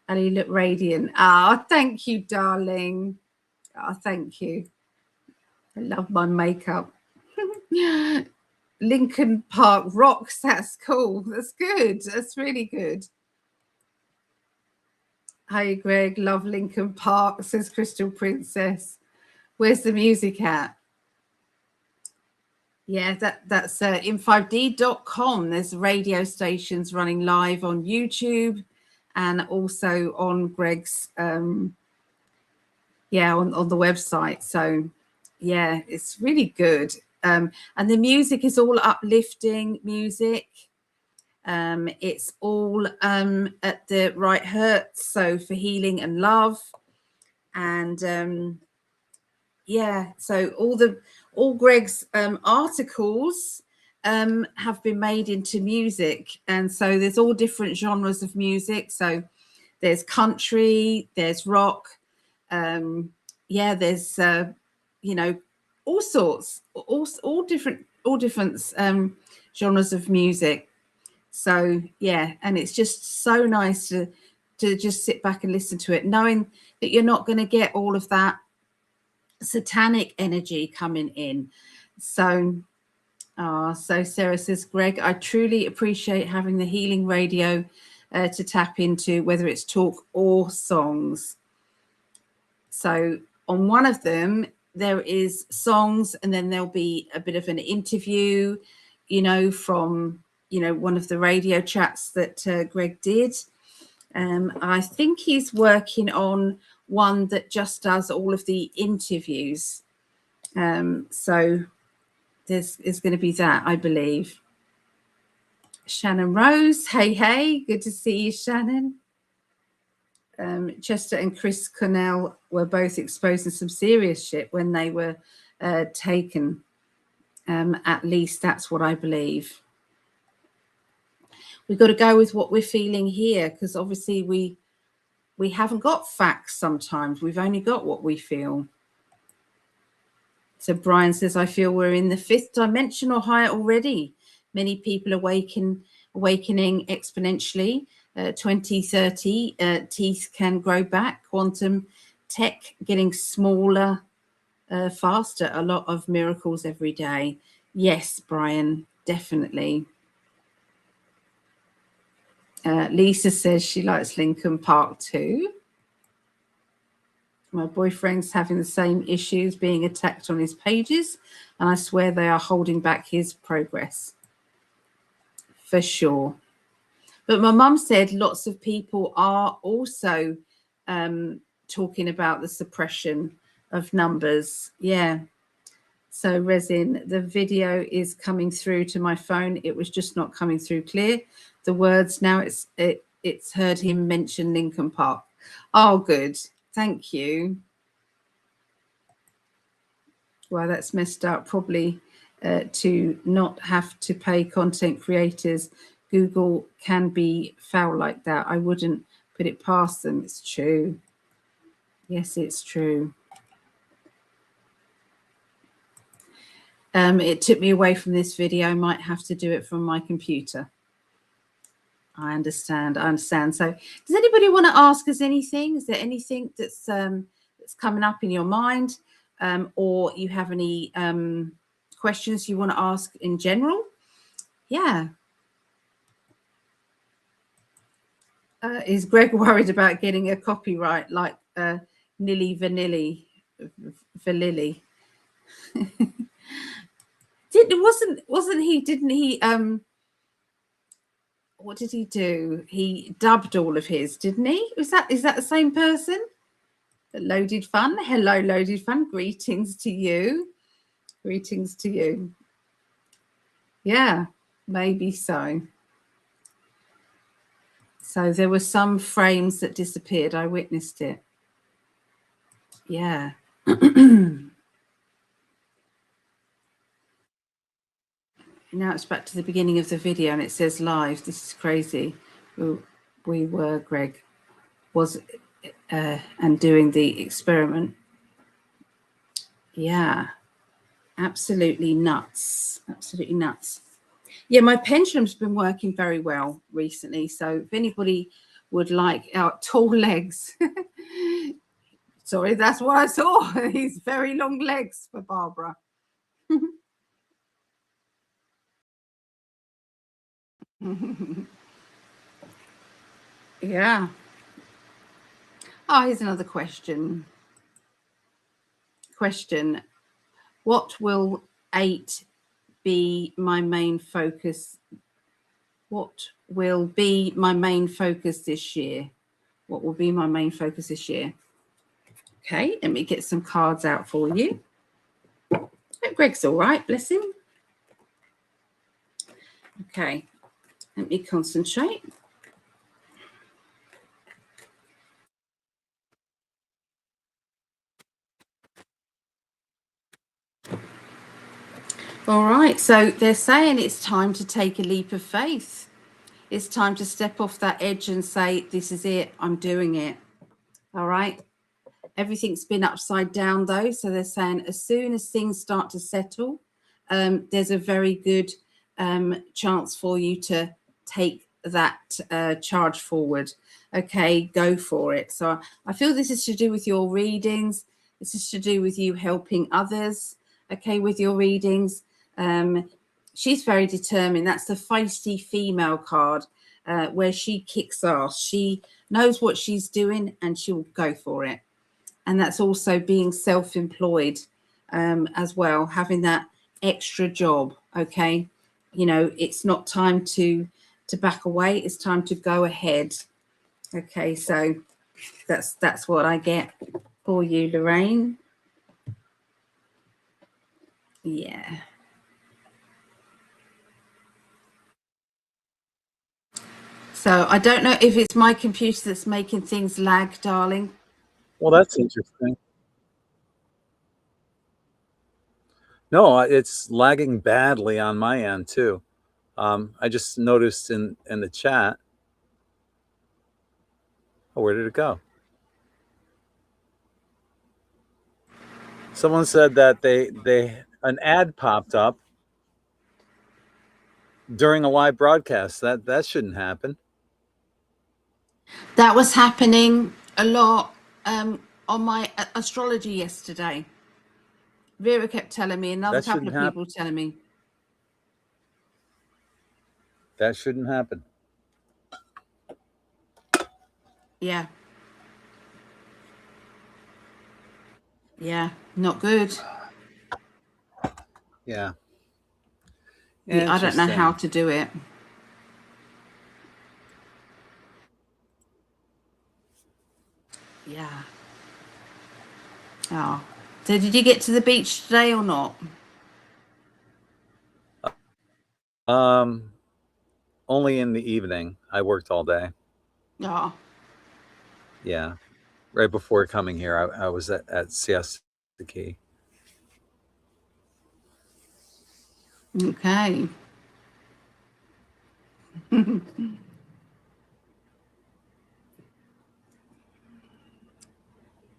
Ali, look radiant. Ah, thank you, darling. Ah, thank you. I love my makeup. Lincoln Park rocks. That's cool. That's good. That's really good. Hi, Greg. Love Lincoln Park, says Crystal Princess. Where's the music at? Yeah, that's in5d.com. There's radio stations running live on YouTube and also on Greg's on the website. So yeah, it's really good. And the music is all uplifting music. It's all at the right hertz, so for healing and love. And yeah, so all Greg's articles have been made into music, and so there's all different genres of music. So there's country, there's rock, yeah, there's you know, all sorts, all different genres of music. So yeah, and it's just so nice to just sit back and listen to it, knowing that you're not going to get all of that satanic energy coming in. So so Sarah says, Greg, I truly appreciate having the healing radio to tap into, whether it's talk or songs. So on one of them there is songs, and then there'll be a bit of an interview, you know, from, you know, one of the radio chats that Greg did. I think he's working on one that just does all of the interviews. So there's going to be that, I believe. Shannon Rose, hey, good to see you, Shannon. Chester and Chris Cornell were both exposed to some serious shit when they were taken. At least that's what I believe. We've got to go with what we're feeling here, because obviously we haven't got facts sometimes. We've only got what we feel. So Brian says, I feel we're in the 5th dimension or higher already. Many people awakening exponentially. 2030, teeth can grow back. Quantum tech getting smaller, faster. A lot of miracles every day. Yes, Brian, definitely. Lisa says she likes Lincoln Park too. My boyfriend's having the same issues, being attacked on his pages, and I swear they are holding back his progress. For sure. But my mum said lots of people are also talking about the suppression of numbers. Yeah. So Resin, the video is coming through to my phone. It was just not coming through clear. The words now, it's heard him mention Lincoln Park. Oh, good. Thank you. Well, that's messed up. Probably to not have to pay content creators. Google can be foul like that. I wouldn't put it past them. It's true. Yes, it's true. It took me away from this video. I might have to do it from my computer. I understand. So does anybody want to ask us anything? Is there anything that's coming up in your mind, or you have any questions you want to ask in general? Yeah. Is Greg worried about getting a copyright like Nilly Vanilli? Didn't he what did he do? He dubbed all of his, didn't he? Is that the same person? Loaded Fun. Hello, Loaded Fun. Greetings to you. Greetings to you. Yeah, maybe so. So there were some frames that disappeared. I witnessed it. Yeah. Now it's back to the beginning of the video and it says live. This is crazy. We were, Greg was and doing the experiment. Yeah. Absolutely nuts. Absolutely nuts. Yeah, my pendulum's been working very well recently. So if anybody would like our tall legs, sorry, that's what I saw. These very long legs for Barbara. Yeah. Oh, here's another question. What will 8 be my main focus? What will be my main focus this year? What will be my main focus this year? Okay, let me get some cards out for you. Hope Greg's all right, bless him. Okay, let me concentrate. All right, so they're saying it's time to take a leap of faith. It's time to step off that edge and say, this is it, I'm doing it. All right. Everything's been upside down though. So they're saying as soon as things start to settle, there's a very good chance for you to take that charge forward. Okay, go for it. So I feel this is to do with your readings. This is to do with you helping others, okay, with your readings. She's very determined. That's the feisty female card, where she kicks ass. She knows what she's doing and she'll go for it. And that's also being self-employed as well, having that extra job. Okay, you know, it's not time to back away, it's time to go ahead. Okay, so that's what I get for you, Lorraine. Yeah. So I don't know if it's my computer that's making things lag, darling. Well, that's interesting. No, it's lagging badly on my end too. I just noticed in the chat. Oh, where did it go? Someone said that an ad popped up during a live broadcast. That shouldn't happen. That was happening a lot on my astrology yesterday. Vera kept telling me, another That couple shouldn't of people happen. telling me. That shouldn't happen. Yeah. Yeah, not good. Yeah. I don't know how to do it. Yeah. Oh. So did you get to the beach today or not? Only in the evening. I worked all day. Oh. Yeah. Right before coming here, I was at Siesta Key. Okay.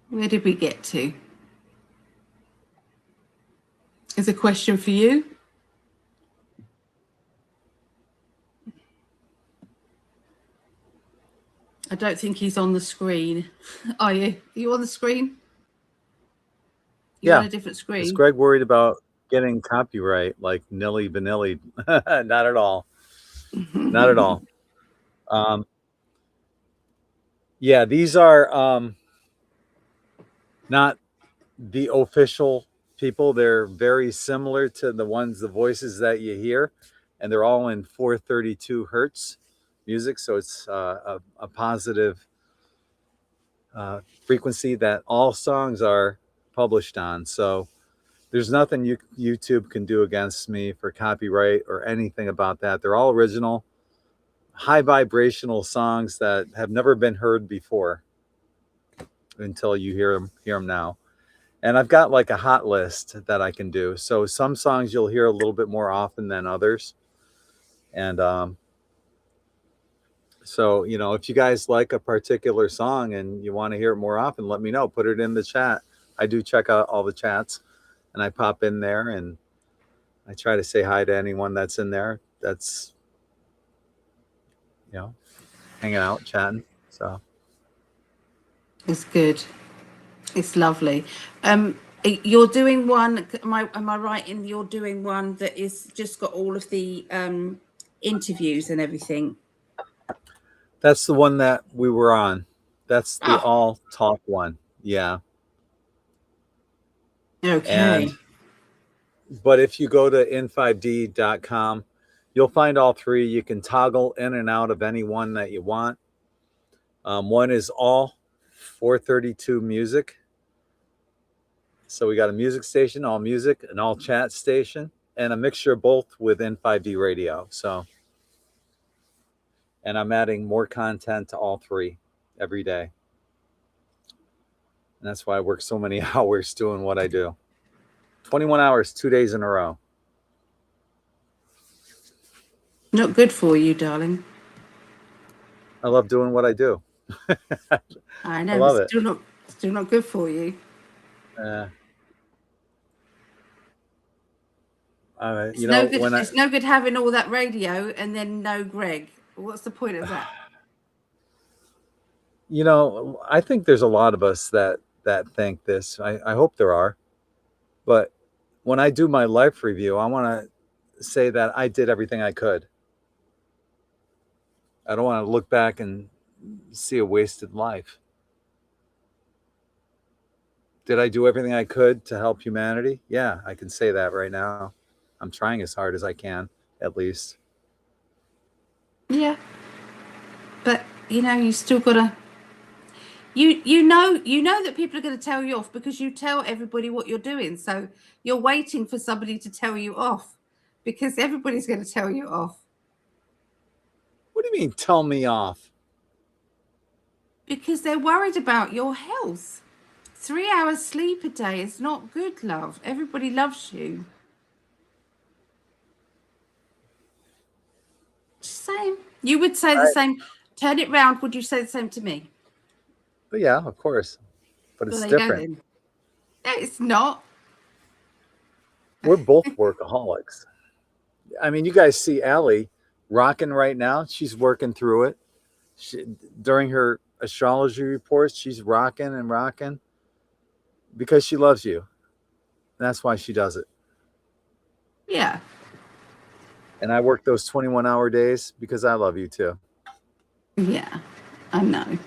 Where did we get to? Is a question for you? I don't think he's on the screen. Are you? Are you on the screen? You're on a different Is screen. Greg worried about getting copyright like nilly vanilly? Not at all. Not at all. Yeah, these are not the official people. They're very similar to the voices that you hear, and they're all in 432 hertz music. So it's a positive frequency that all songs are published on. So there's nothing YouTube can do against me for copyright or anything about that. They're all original, high vibrational songs that have never been heard before until you hear them now. And I've got like a hot list that I can do. So some songs you'll hear a little bit more often than others. And so, you know, if you guys like a particular song and you want to hear it more often, let me know. Put it in the chat. I do check out all the chats. and I pop in there and I try to say hi to anyone that's in there that's, you know, hanging out, chatting. So It's good. It's lovely. You're doing one. Am I right in you're doing one that is just got all of the interviews and everything? that's the one that we were on. That's the Oh, all talk one. Yeah. okay. And but if you go to in5d.com, you'll find all three. You can toggle in and out of any one that you want. One is all 432 music. So we got a music station, all music, an all chat station, and a mixture of both with In5D radio. So, and I'm adding more content to all three every day. And that's why I work so many hours doing what I do. 21 hours, 2 days in a row. Not good for you, darling. I love doing what I do. I I know, but love it. still not good for you. You know, It's no good having all that radio and then no Greg. What's the point of that? you know, I think there's a lot of us that think this. I hope there are. But when I do my life review, I want to say that I did everything I could. I don't want to look back and see a wasted life. Did I do everything I could to help humanity? Yeah, I can say that right now. I'm trying as hard as I can, at least. Yeah, but you know, you still gotta. You know that people are going to tell you off because you tell everybody what you're doing. So you're waiting for somebody to tell you off because everybody's going to tell you off. What do you mean, tell me off? Because they're worried about your health. 3 hours sleep a day is not good, love. Everybody loves you. Just saying. You would say the same. Turn it round. Would you say the same to me? But yeah, of course. But Well, it's there you go different. then. No, it's not. We're both workaholics. I mean, you guys see Allie rocking right now. She's working through it. During her astrology reports, she's rocking and rocking because she loves you. That's why she does it. Yeah. And I work those 21-hour days because I love you too. Yeah, I know.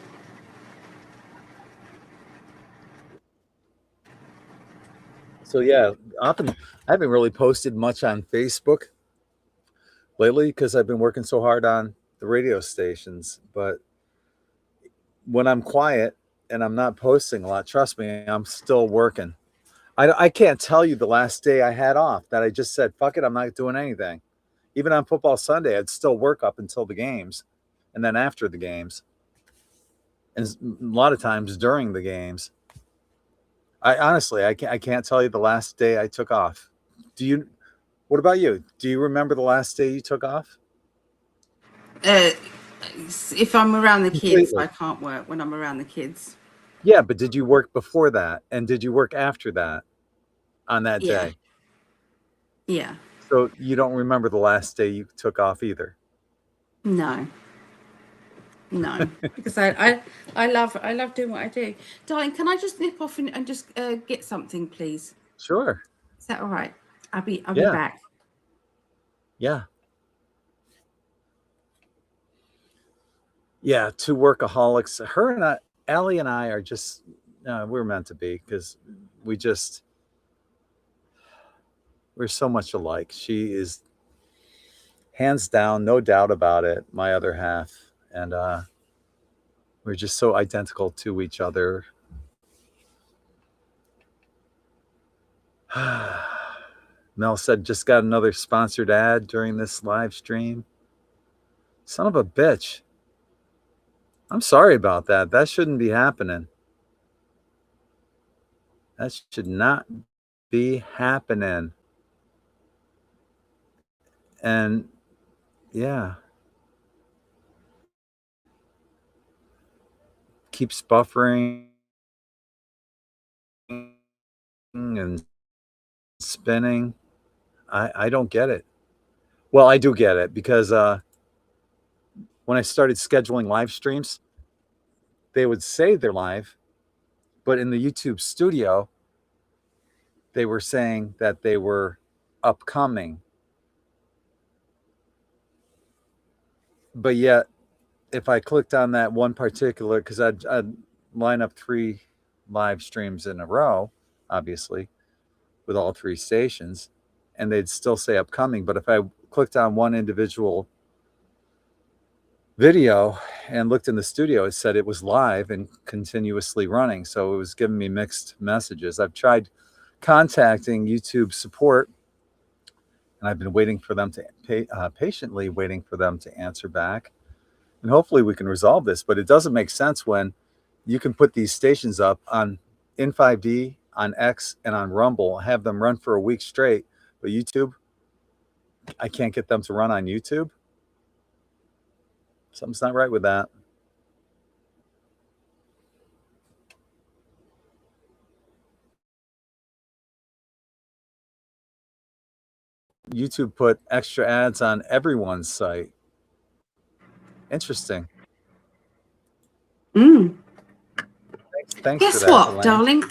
So yeah, often I haven't really posted much on Facebook lately because I've been working so hard on the radio stations. But when I'm quiet and I'm not posting a lot, trust me, I'm still working. I can't tell you the last day I had off that I just said, fuck it, I'm not doing anything. Even on football Sunday, I'd still work up until the games and then after the games. And a lot of times during the games. I honestly, I can't tell you the last day I took off. Do you? What about you? Do you remember the last day you took off? Uh, if I'm around the kids, Completely. I can't work when I'm around the kids. Yeah, but did you work before that? And did you work after that on that Yeah. day? Yeah. So you don't remember the last day you took off either. No. No. Because I love doing what I do. Darling, can I just nip off and just get something, please? Sure. Is that all right? I'll be Yeah. back. Yeah. Yeah. Two workaholics. Her and I, Allie and I are just, we're meant to be because we just, we're so much alike. She is hands down, no doubt about it, my other half. And we're just so identical to each other. Mel said, just got another sponsored ad during this live stream. Son of a bitch. I'm sorry about that. That shouldn't be happening. That should not be happening. And yeah, keeps buffering and spinning. I don't get it. Well, I do get it because when I started scheduling live streams, they would say they're live, but in the YouTube studio, they were saying that they were upcoming. But yet, if I clicked on that one particular, because I'd line up 3 live streams in a row, obviously, with all 3 stations, and they'd still say upcoming. But if I clicked on one individual video and looked in the studio, it said it was live and continuously running. So it was giving me mixed messages. I've tried contacting YouTube support, and I've been waiting for them to patiently waiting for them to answer back. And hopefully we can resolve this, but it doesn't make sense when you can put these stations up on In5D, on X, and on Rumble, have them run for a week straight, but YouTube, I can't get them to run on YouTube. Something's not right with that. YouTube put extra ads on everyone's site. Interesting. Thanks Guess for that, what, Elaine. darling?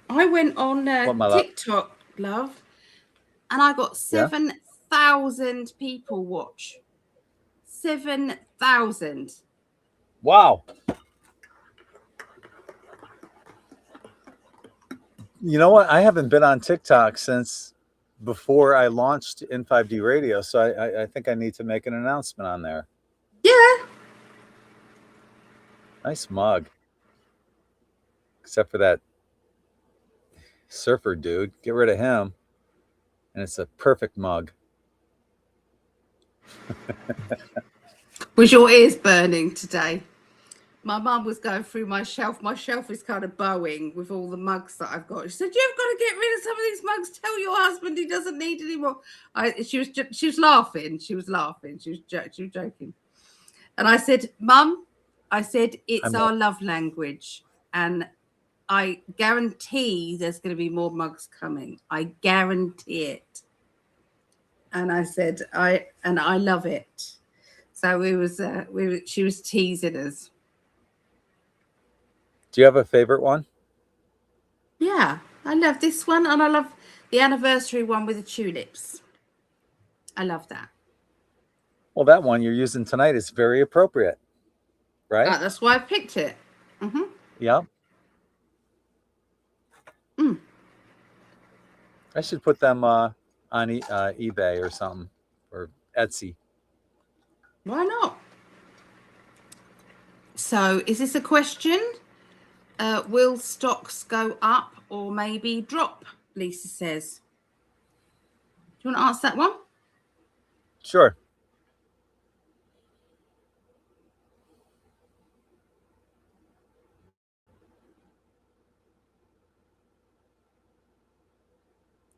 I went on What, TikTok, love, and I got 7,000 people watch. 7,000. Wow. You know what? I haven't been on TikTok since before I launched In5D Radio, so I think I need to make an announcement on there. Yeah. Nice mug. Except for that surfer dude. Get rid of him. And it's a perfect mug. Was your ears burning today? My mum was going through my shelf. My shelf is kind of bowing with all the mugs that I've got. She said, "You've got to get rid of some of these mugs. Tell your husband he doesn't need any more." She was laughing. She was laughing. She was joking. And I said, "Mum," I said, "it's our love language, and I guarantee there's going to be more mugs coming. I guarantee it." And I said, I love it. So she was teasing us. Do you have a favorite one? Yeah, I love this one, and I love the anniversary one with the tulips. I love that. Well, that one you're using tonight is very appropriate, right? That's why I picked it. Yeah. I should put them on eBay or something, or Etsy. Why not? So, is this a question? Will stocks go up or maybe drop? Lisa says. Do you want to answer that one? Sure.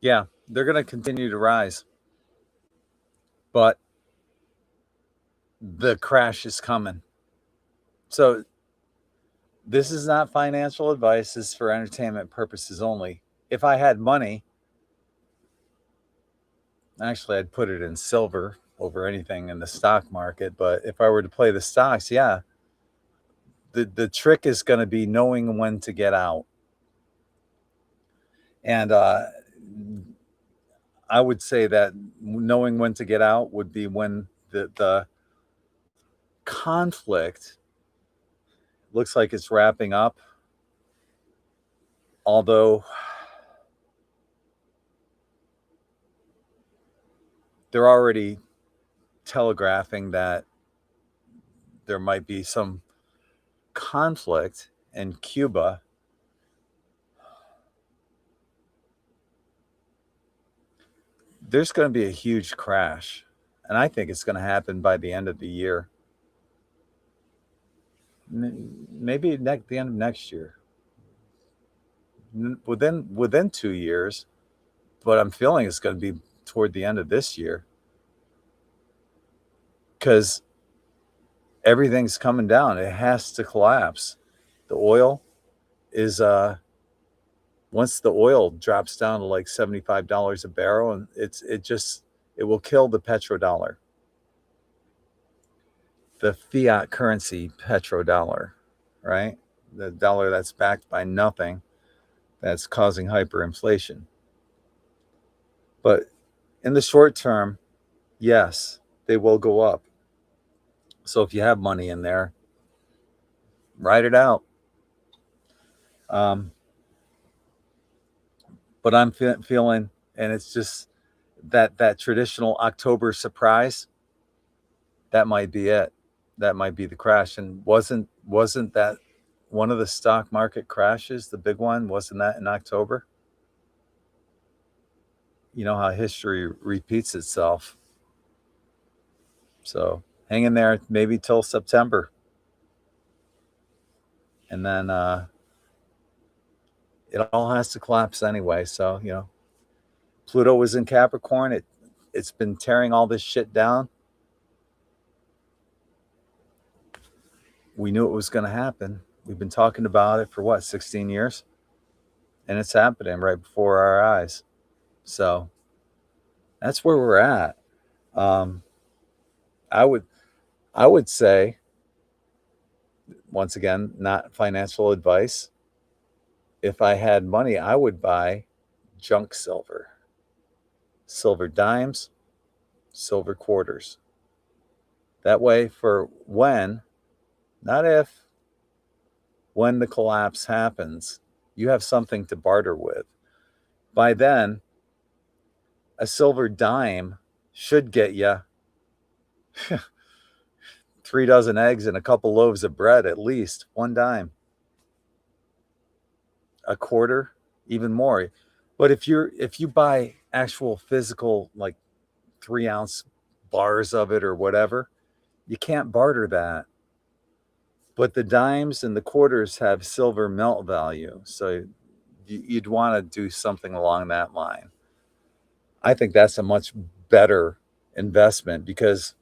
Yeah, they're going to continue to rise. But the crash is coming. So this is not financial advice. This is for entertainment purposes only. If I had money, actually, I'd put it in silver over anything in the stock market. But if I were to play the stocks, yeah, the trick is going to be knowing when to get out. And I would say that knowing when to get out would be when the conflict looks like it's wrapping up. Although they're already telegraphing that there might be some conflict in Cuba. There's going to be a huge crash, and I think it's going to happen by the end of the year. Maybe the end of next year. Within 2 years, but I'm feeling it's going to be toward the end of this year, because everything's coming down. It has to collapse. The oil is 1 once the oil drops down to like $75 a barrel, and it will kill the petrodollar, the fiat currency petrodollar, right? The dollar that's backed by nothing, that's causing hyperinflation. But in the short term, yes, they will go up. So if you have money in there, write it out. But I'm feeling, and it's just that traditional October surprise. That might be it. That might be the crash. And wasn't that one of the stock market crashes, the big one? Wasn't that in October? You know how history repeats itself. So hang in there, maybe till September. And then it all has to collapse anyway. So, you know, Pluto was in Capricorn. It's been tearing all this shit down. We knew it was going to happen. We've been talking about it for what, 16 years? And it's happening right before our eyes. So that's where we're at. I would say, once again, not financial advice. If I had money, I would buy junk silver, silver dimes, silver quarters. That way, for when, not if, when the collapse happens, you have something to barter with. By then, a silver dime should get you 3 dozen eggs and a couple loaves of bread, at least. One dime. A quarter, even more. But if you buy actual physical, like 3-ounce bars of it or whatever, you can't barter that. But the dimes and the quarters have silver melt value, so you'd want to do something along that line. I think that's a much better investment, because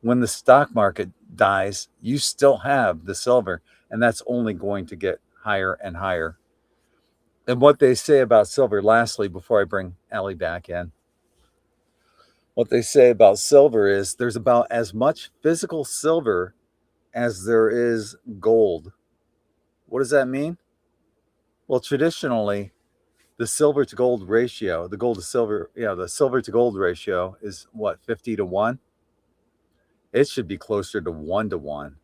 when the stock market dies, you still have the silver, and that's only going to get higher and higher. And what they say about silver, lastly, before I bring Allie back in, what they say about silver is there's about as much physical silver as there is gold. What does that mean? Well, traditionally, the silver to gold ratio, the silver to gold ratio is what, 50-1? It should be closer to 1-1,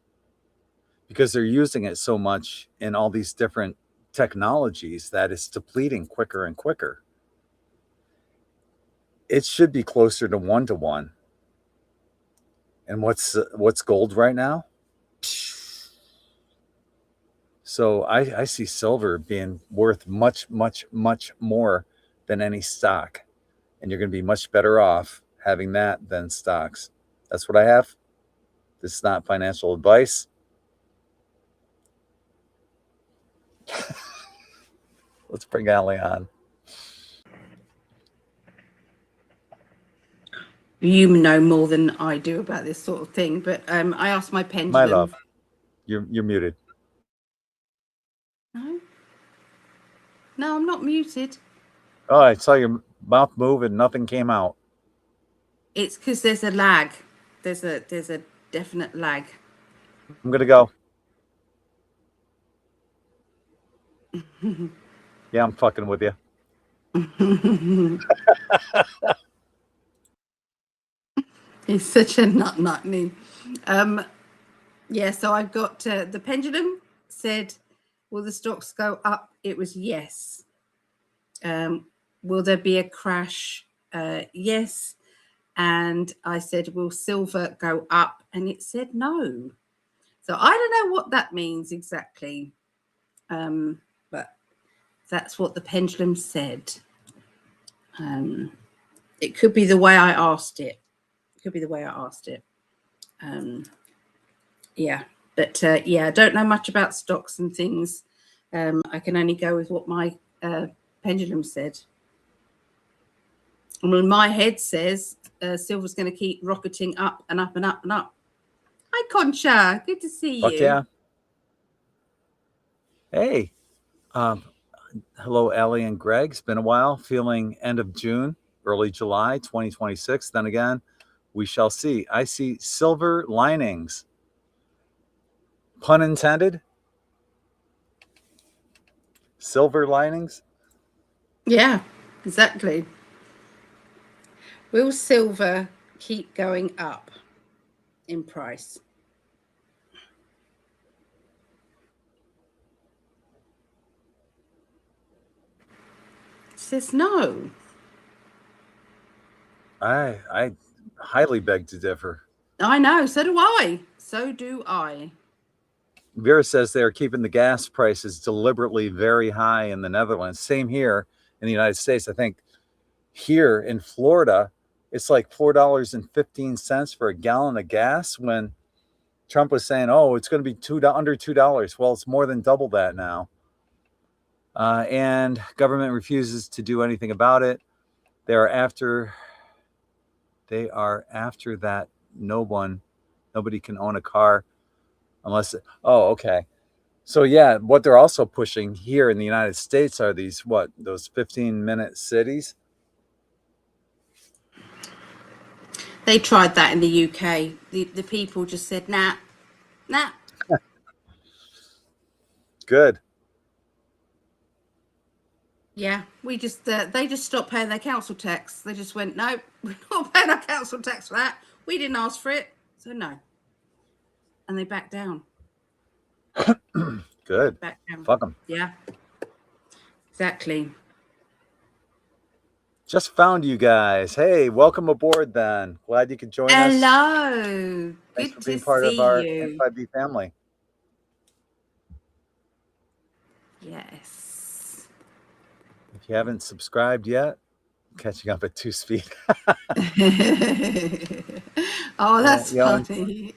because they're using it so much in all these different technologies that it's depleting quicker and quicker. It should be closer to 1-1. And what's gold right now? So I see silver being worth much, much, much more than any stock. And you're going to be much better off having that than stocks. That's what I have. This is not financial advice. Let's bring Allie on. You know more than I do about this sort of thing, but I asked my pendulum. My love, you're muted. No, I'm not muted. Oh, I saw your mouth move and nothing came out. It's because there's a lag. There's a definite lag. I'm gonna go. Yeah, I'm fucking with you. He's such a nut name. Yeah, so I've got the pendulum said, will the stocks go up? It was yes. Will there be a crash? Yes. And I said, will silver go up? And it said no. So I don't know what that means exactly. But that's what the pendulum said. It could be the way I asked it. Yeah, but yeah, I don't know much about stocks and things. I can only go with what my pendulum said. I mean, my head says silver's going to keep rocketing up and up and up and up. Hi, Concha. Good to see you. Yeah. Hey, Hello, Allie and Greg. It's been a while. Feeling end of June, early July 2026. Then again, we shall see. I see silver linings. Pun intended. Silver linings. Yeah, exactly. Will silver keep going up in price? It says no. I highly beg to differ. I know. So do I. So do I. Vera says they are keeping the gas prices deliberately very high in the Netherlands. Same here in the United States. I think here in Florida, it's like $4.15 for a gallon of gas when Trump was saying, oh, it's going to be under $2. Well, it's more than double that now. And government refuses to do anything about it. They are after that nobody can own a car unless okay. So yeah, what they're also pushing here in the United States are those 15-minute cities. They tried that in the UK. The people just said, nah. Good. Yeah, we just they just stopped paying their council tax. They just went, no, we're not paying our council tax for that. We didn't ask for it, so no. And they backed down. Good. Back down. Fuck them. Yeah, exactly. Just found you guys. Hey, welcome aboard then. Glad you could join us. Hello. Thanks Good for being to part see of our you. In5D family. Yes. If you haven't subscribed yet, catching up at 2 speed. Oh, that's funny.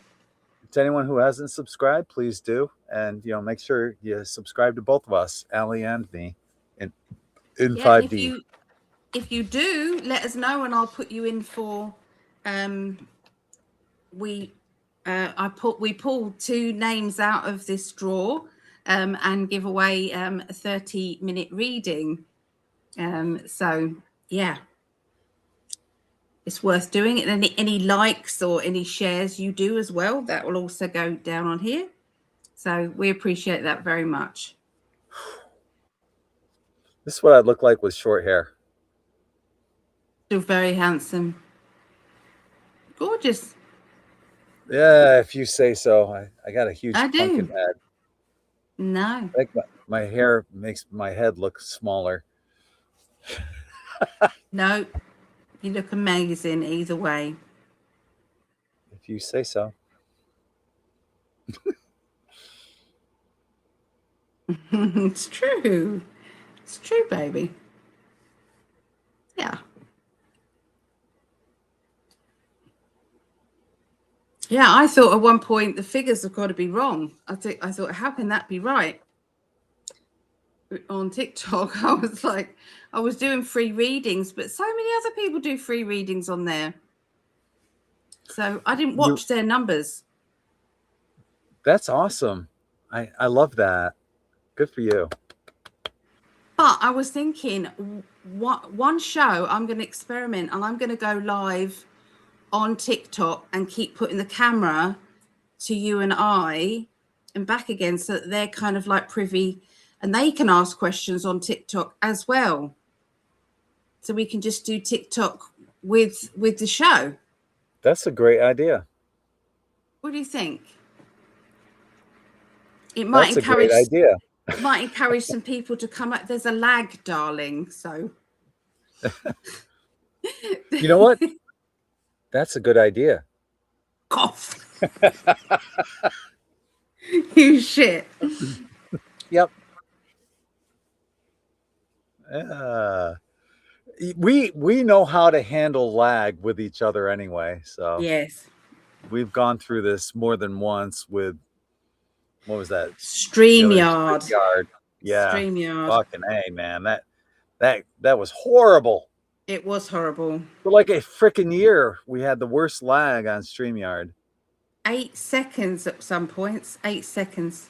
To anyone who hasn't subscribed, please do. And, make sure you subscribe to both of us, Allie and me, in Yeah, 5D. if you do, let us know and I'll put you in for, we pulled 2 names out of this draw and give away a 30-minute reading. So yeah, it's worth doing it. And any likes or any shares you do as well, that will also go down on here. So we appreciate that very much. This is what I'd look like with short hair. Still very handsome. Gorgeous. Yeah, if you say so. I got a huge pumpkin head. No. I think my hair makes my head look smaller. No, you look amazing either way. If you say so. It's true. It's true, baby. Yeah. Yeah, I thought at one point the figures have got to be wrong. I thought, how can that be right? On TikTok, I was like, I was doing free readings, but so many other people do free readings on there. So I didn't watch their numbers. That's awesome. I love that. Good for you. But I was thinking, one show I'm going to experiment and I'm going to go live on TikTok and keep putting the camera to you and I and back again so that they're kind of like privy and they can ask questions on TikTok as well. So we can just do TikTok with the show. That's a great idea. What do you think? It might encourage. That's a great idea. It might encourage some people to come up. There's a lag, darling. So. You know what? That's a good idea. Cough. You shit. Yep. We know how to handle lag with each other anyway. So yes, we've gone through this more than once with what was that? StreamYard. Yeah. StreamYard. Fucking A, man. That was horrible. It was horrible. For like a freaking year, we had the worst lag on StreamYard. 8 seconds at some points. 8 seconds.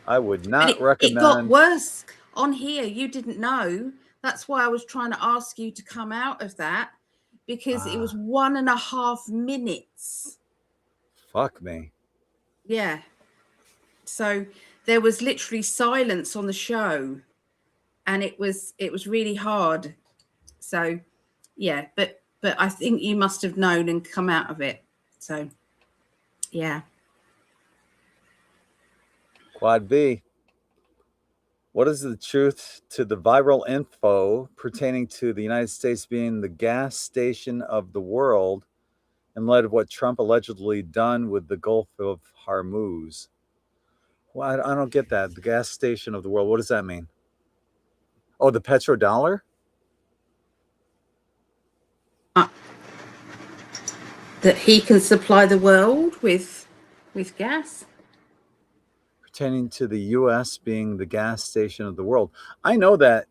I would not recommend. It got worse. on here, you didn't know. That's why I was trying to ask you to come out of that, because it was 1.5 minutes. Fuck me. Yeah. So there was literally silence on the show, and it was really hard. So yeah, but I think you must have known and come out of it. So yeah. Quad B. What is the truth to the viral info pertaining to the United States being the gas station of the world in light of what Trump allegedly done with the Gulf of Hormuz? Well, I don't get that. The gas station of the world. What does that mean? Oh, the petrodollar? That he can supply the world with gas. Pertaining to the U.S. being the gas station of the world. I know that,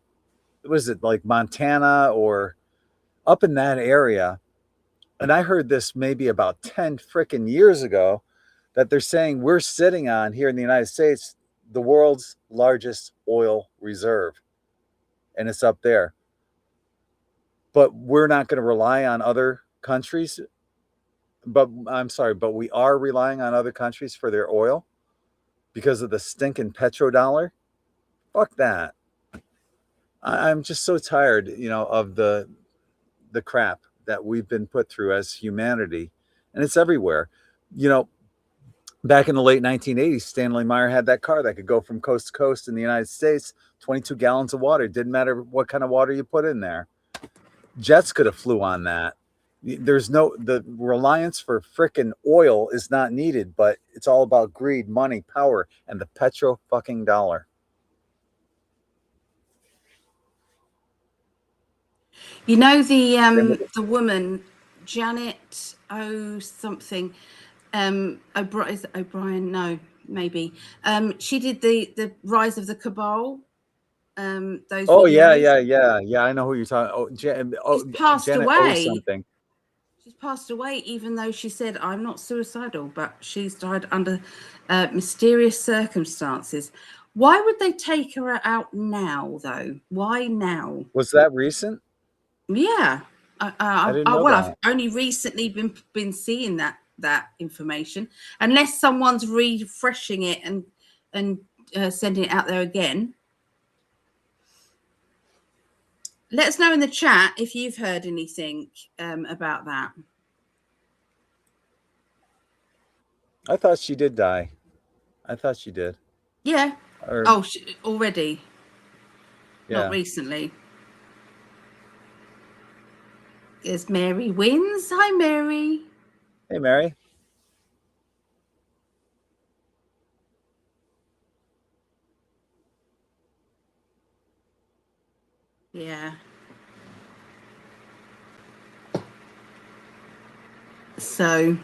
was it like Montana or up in that area? And I heard this maybe about 10 freaking years ago, that they're saying we're sitting on here in the United States, the world's largest oil reserve. And it's up there. But we're not going to rely on other countries. But I'm sorry, but we are relying on other countries for their oil because of the stinking petrodollar. Fuck that. I'm just so tired, of the crap that we've been put through as humanity, and it's everywhere. Back in the late 1980s, Stanley Meyer had that car that could go from coast to coast in the United States, 22 gallons of water. It didn't matter what kind of water you put in there. Jets could have flew on that. The reliance for frickin' oil is not needed, but it's all about greed, money, power, and the petro fucking dollar. The woman, Janet something, O'Brien, no, maybe. She did the Rise of the Cabal. Those videos. Yeah. I know who you're talking. She's passed Janet away. Something. She's passed away, even though she said, I'm not suicidal, but she's died under mysterious circumstances. Why would they take her out now, though? Why now? Was that recent? Yeah. I didn't know that. I've only recently been seeing that information, unless someone's refreshing it and sending it out there again. Let us know in the chat if you've heard anything about that. I thought she did die. I thought she did. Yeah. Already. Yeah. Not recently. There's Mary Wins. Hi, Mary. Hey, Mary. Yeah. So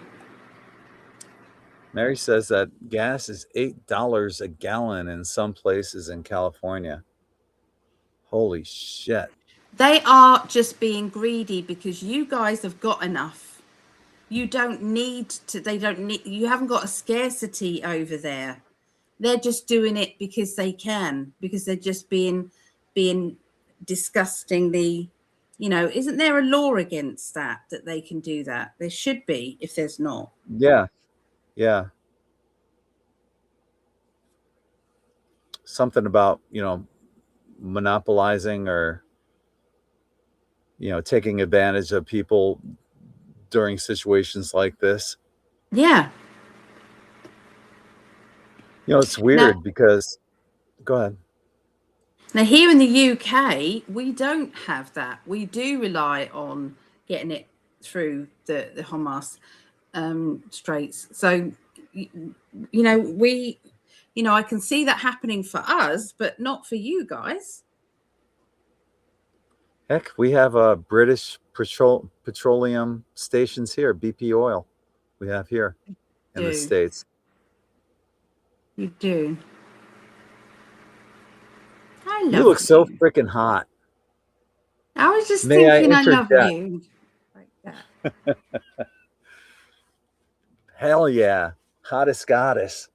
Mary says that gas is $8 a gallon in some places in California. Holy shit. They are just being greedy because you guys have got enough. You don't need to, you haven't got a scarcity over there. They're just doing it because they can, because they're just being disgustingly, isn't there a law against that they can do that? There should be, if there's not. Yeah. Something about, monopolizing or, taking advantage of people during situations like this. Yeah. It's weird because, go ahead. Now, here in the UK, we don't have that. We do rely on getting it through the Hormuz Straits. So, I can see that happening for us, but not for you guys. Heck, we have British petroleum stations here, BP oil. We have here in the States. You do. You look so freaking hot. I was just thinking I love you. Like that. Hell yeah. Hottest goddess.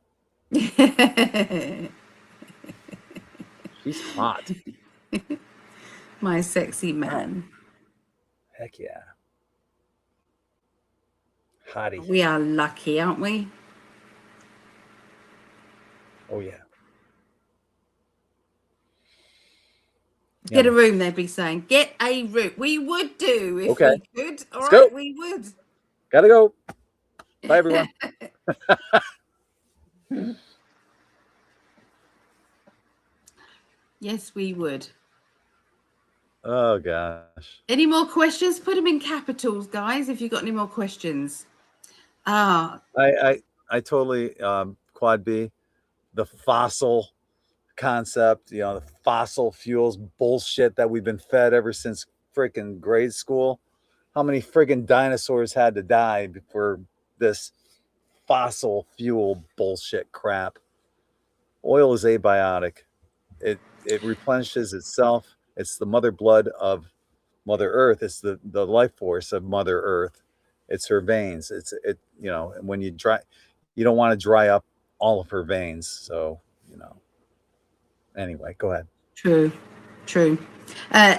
She's Hot. My sexy man. Heck yeah. Hottie. We are lucky, aren't we? Oh yeah. Get a room, they'd be saying. Get a room. We would do if we could. All Let's right, go. we would. Gotta go. Bye, everyone. Yes, we would. Oh gosh. Any more questions? Put them in capitals, guys, if you've got any more questions. I totally quad B, the fossil concept, you know, the fossil fuels bullshit that we've been fed ever since freaking grade school. How many friggin' dinosaurs had to die for this fossil fuel bullshit crap? Oil is abiotic. It replenishes itself. It's the mother blood of Mother Earth. It's the life force of Mother Earth. It's her veins. It you know, and when you don't want to dry up all of her veins. So, you know. Anyway, go ahead. True.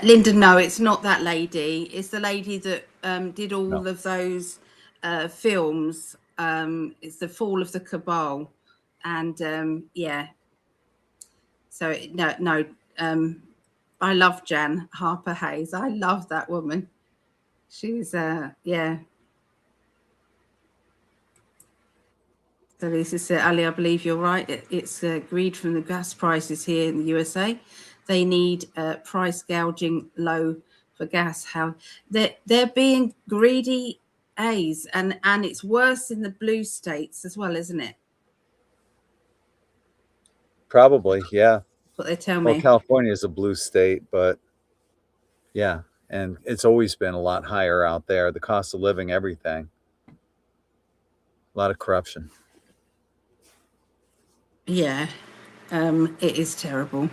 Linda, no, it's not that lady. It's the lady that did all of those films. It's The Fall of the Cabal. And yeah. So no. I love Jan Harper Hayes. I love that woman. She's yeah. So Lisa said, Ali, I believe you're right. It's greed from the gas prices here in the USA. They need price gouging low for gas. How they're being greedy, A's, and it's worse in the blue states as well, isn't it? Probably, yeah. What they tell Well, me. California is a blue state, but yeah, and it's always been a lot higher out there. The cost of living, everything. A lot of corruption. Yeah, it is terrible.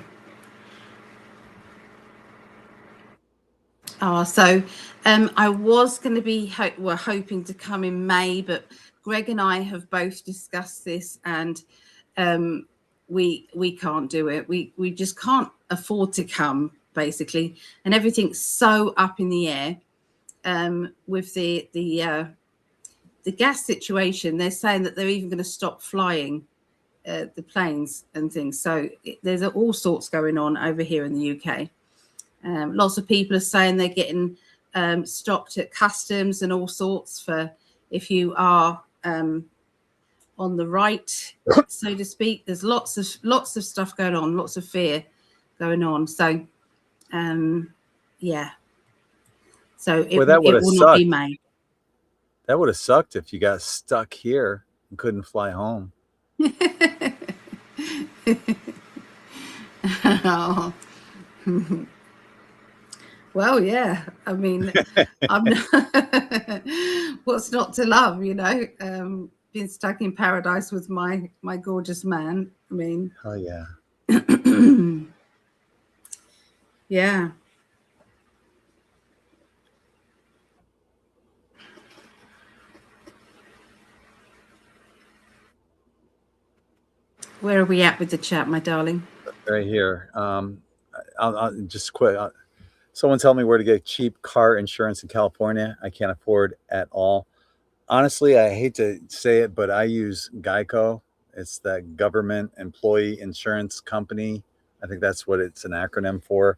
So I was going to be we're hoping to come in May, but Greg and I have both discussed this, and we can't do it. We just can't afford to come, basically, and everything's so up in the air with the gas situation. They're saying that they're even going to stop flying the planes and things. So there's all sorts going on over here in the UK. Lots of people are saying they're getting stopped at customs and all sorts for if you are on the right, so to speak. There's lots of stuff going on, lots of fear going on. So yeah. So it will not be May. That would have sucked if you got stuck here and couldn't fly home. Oh. Well, yeah. I mean, I'm not, what's not to love, you know? Being stuck in paradise with my gorgeous man. I mean, oh yeah. Yeah. Where are we at with the chat, my darling? Right here. I'll just quick. Someone tell me where to get cheap car insurance in California. I can't afford at all. Honestly, I hate to say it, but I use Geico. It's that government employee insurance company. I think that's what it's an acronym for.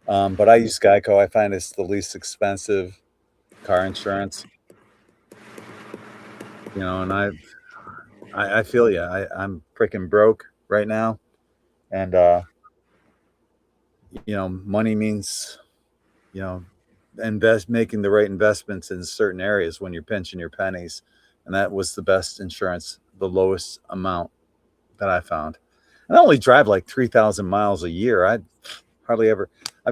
But I use Geico. I find it's the least expensive car insurance. You know, and I feel you. I'm freaking broke right now. And, you know, money means, you know, making the right investments in certain areas when you're pinching your pennies. And that was the best insurance, the lowest amount that I found. And I only drive like 3,000 miles a year. I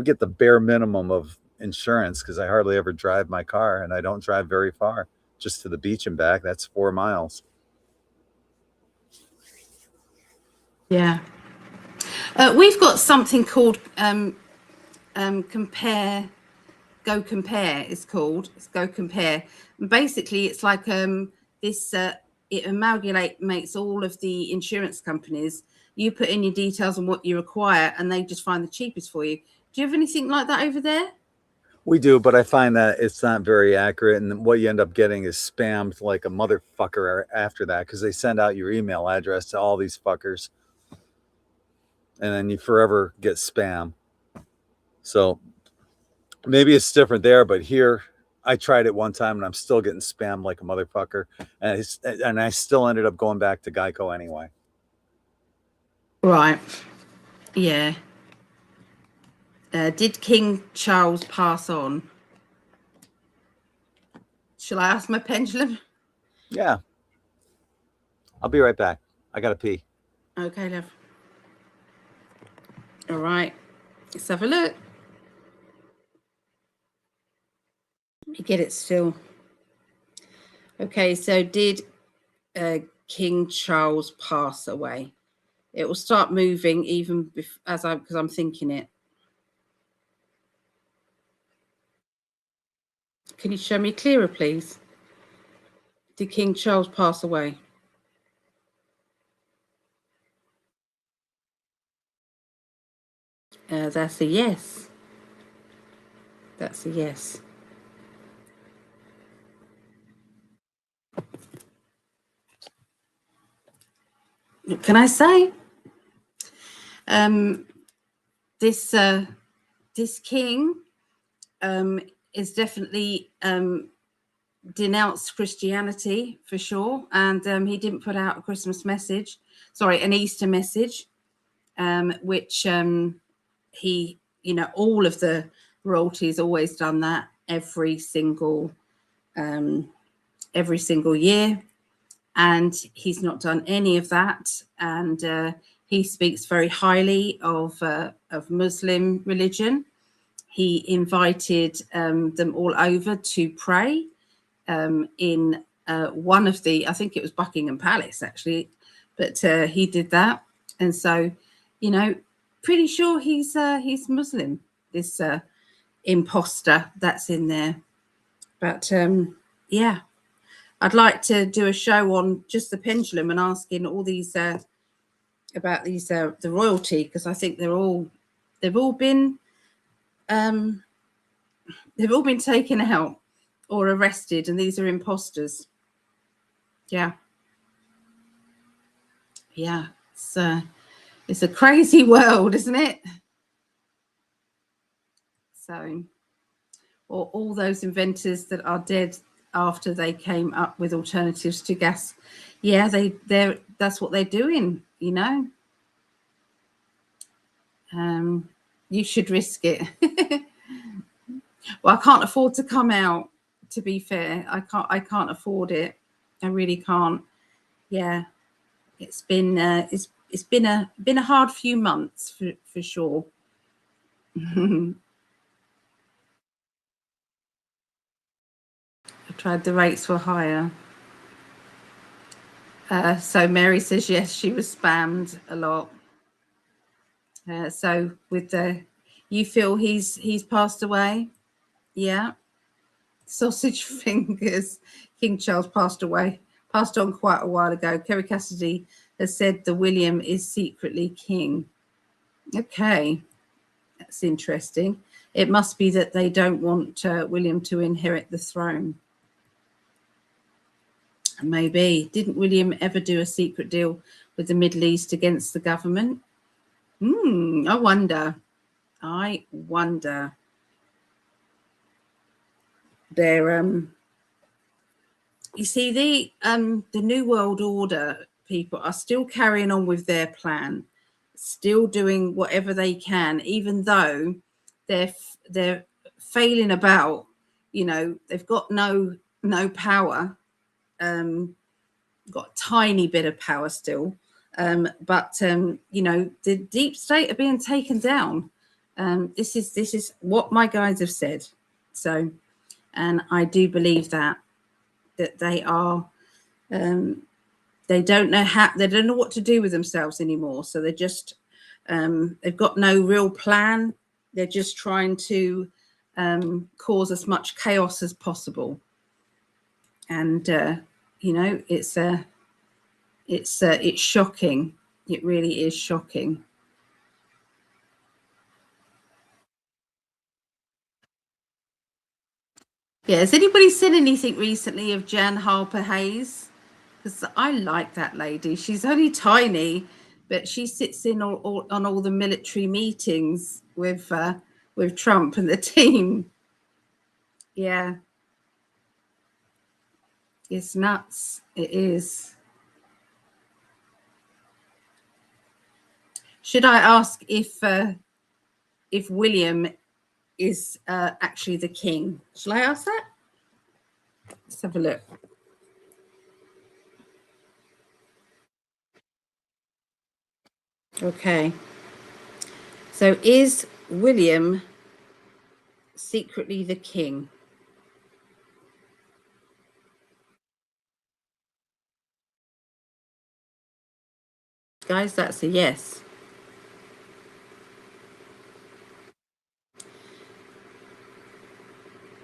get the bare minimum of insurance because I hardly ever drive my car, and I don't drive very far, just to the beach and back. That's 4 miles. Yeah. We've got something called Compare. Go Compare is called. It's Go Compare. And basically, it's like this it amalgamates all of the insurance companies. You put in your details on what you require, and they just find the cheapest for you. Do you have anything like that over there? We do, but I find that it's not very accurate, and what you end up getting is spammed like a motherfucker after that, because they send out your email address to all these fuckers, and then you forever get spam. So maybe it's different there, but here I tried it one time and I'm still getting spammed like a motherfucker, and I still ended up going back to Geico anyway. Right. Yeah. Did King Charles pass on? Shall I ask my pendulum? Yeah. I'll be right back. I gotta pee. Okay, love. All right. Let's have a look. Let me get it still. Okay, so did King Charles pass away? It will start moving even because I'm thinking it. Can you show me clearer, please? Did King Charles pass away? That's a yes. That's a yes. What can I say? This king is definitely denounced Christianity for sure, and he didn't put out a Christmas message, sorry, an Easter message, which he, you know, all of the royalties always done that every single year, and he's not done any of that, and he speaks very highly of Muslim religion. He invited them all over to pray in one of the, I think it was Buckingham Palace actually, but he did that. And so, you know, pretty sure he's Muslim, this imposter that's in there. But yeah, I'd like to do a show on just the pendulum and asking all these about these the royalty, because I think they've all been taken out or arrested, and these are imposters. Yeah. It's a crazy world, isn't it? So, or all those inventors that are dead after they came up with alternatives to gas. Yeah, that's what they're doing, you know. You should risk it. Well, I can't afford to come out, to be fair. I can't afford it. I really can't. Yeah. It's been a hard few months for sure. I tried, the rates were higher. So Mary says yes, she was spammed a lot. So with you feel he's passed away? Yeah. Sausage fingers. King Charles passed on quite a while ago. Kerry Cassidy has said the William is secretly king. Okay, that's interesting. It must be that they don't want William to inherit the throne. Maybe. Didn't William ever do a secret deal with the Middle East against the government? I wonder. They're you see, the New World Order people are still carrying on with their plan, still doing whatever they can, even though they're failing about. You know, they've got no power. Got a tiny bit of power still, but you know, the deep state are being taken down. This is what my guides have said. So, and I do believe that they are they don't know what to do with themselves anymore. So they're just they've got no real plan. They're just trying to cause as much chaos as possible. And you know, it's It's shocking. It really is shocking. Yeah, has anybody seen anything recently of Jan Harper Hayes? Because I like that lady. She's only tiny, but she sits in on all the military meetings with Trump and the team. Yeah, it's nuts. It is. Should I ask if William is actually the king? Shall I ask that? Let's have a look. Okay. So is William secretly the king? Guys, that's a yes.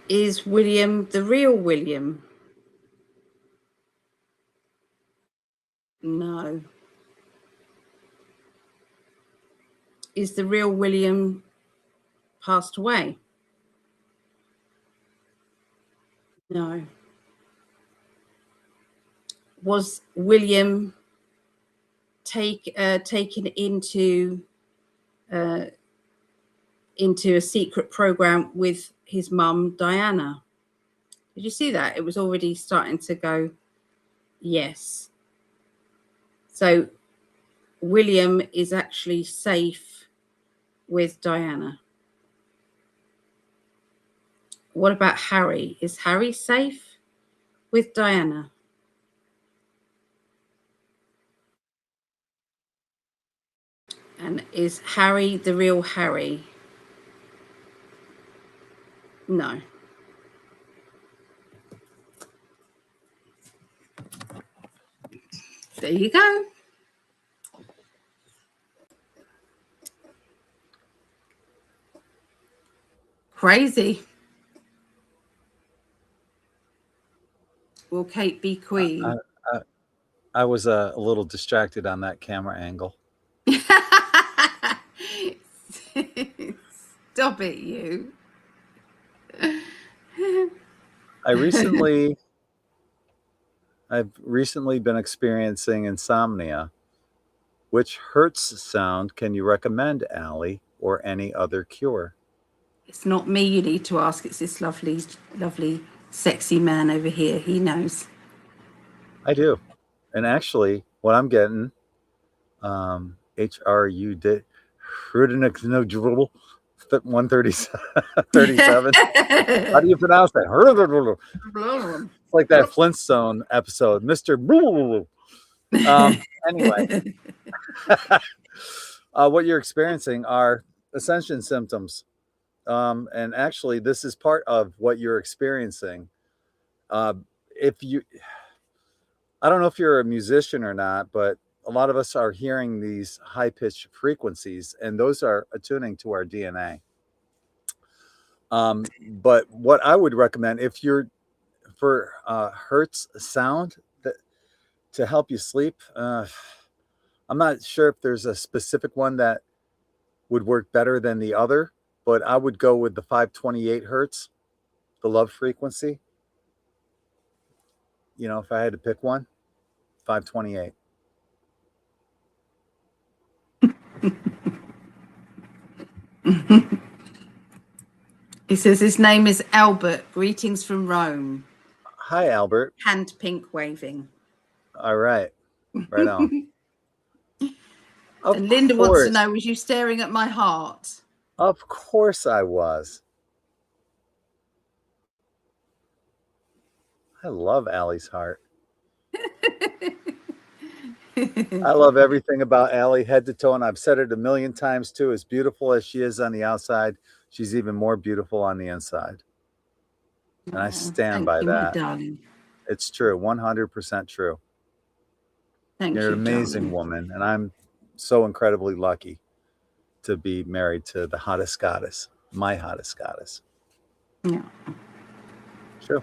Is William the real William? No. Is the real William passed away? No. Was William taken into a secret program with his mum Diana? Did you see that? It was already starting to go yes. So William is actually safe with Diana. What about Harry? Is Harry safe with Diana? And is Harry the real Harry? No. There you go. Crazy. Will Kate be queen? I was a little distracted on that camera angle. Stop it, you. I've recently been experiencing insomnia. Which Hertz sound can you recommend, Allie, or any other cure? It's not me you need to ask. It's this lovely, lovely, sexy man over here. He knows. I do. And actually, what I'm getting, HRU did 137. How do you pronounce that? It's like that Flintstone episode, Mr. Anyway, what you're experiencing are ascension symptoms. And actually, this is part of what you're experiencing. If you, I don't know if you're a musician or not, but a lot of us are hearing these high pitched frequencies, and those are attuning to our DNA. But what I would recommend, if you're for Hertz sound that to help you sleep, I'm not sure if there's a specific one that would work better than the other, but I would go with the 528 Hertz, the love frequency. You know, if I had to pick one, 528. He says his name is Albert. Greetings from Rome. Hi, Albert. Hand pink waving. All right. Right on. And Linda wants to know, was you staring at my heart? Of course I was. I love Allie's heart. I love everything about Allie, head to toe, and I've said it a million times too. As beautiful as she is on the outside, she's even more beautiful on the inside. And I stand by that. Darling. It's true, 100% true. You're an amazing woman, and I'm so incredibly lucky to be married to the hottest goddess, my hottest goddess. Yeah. True.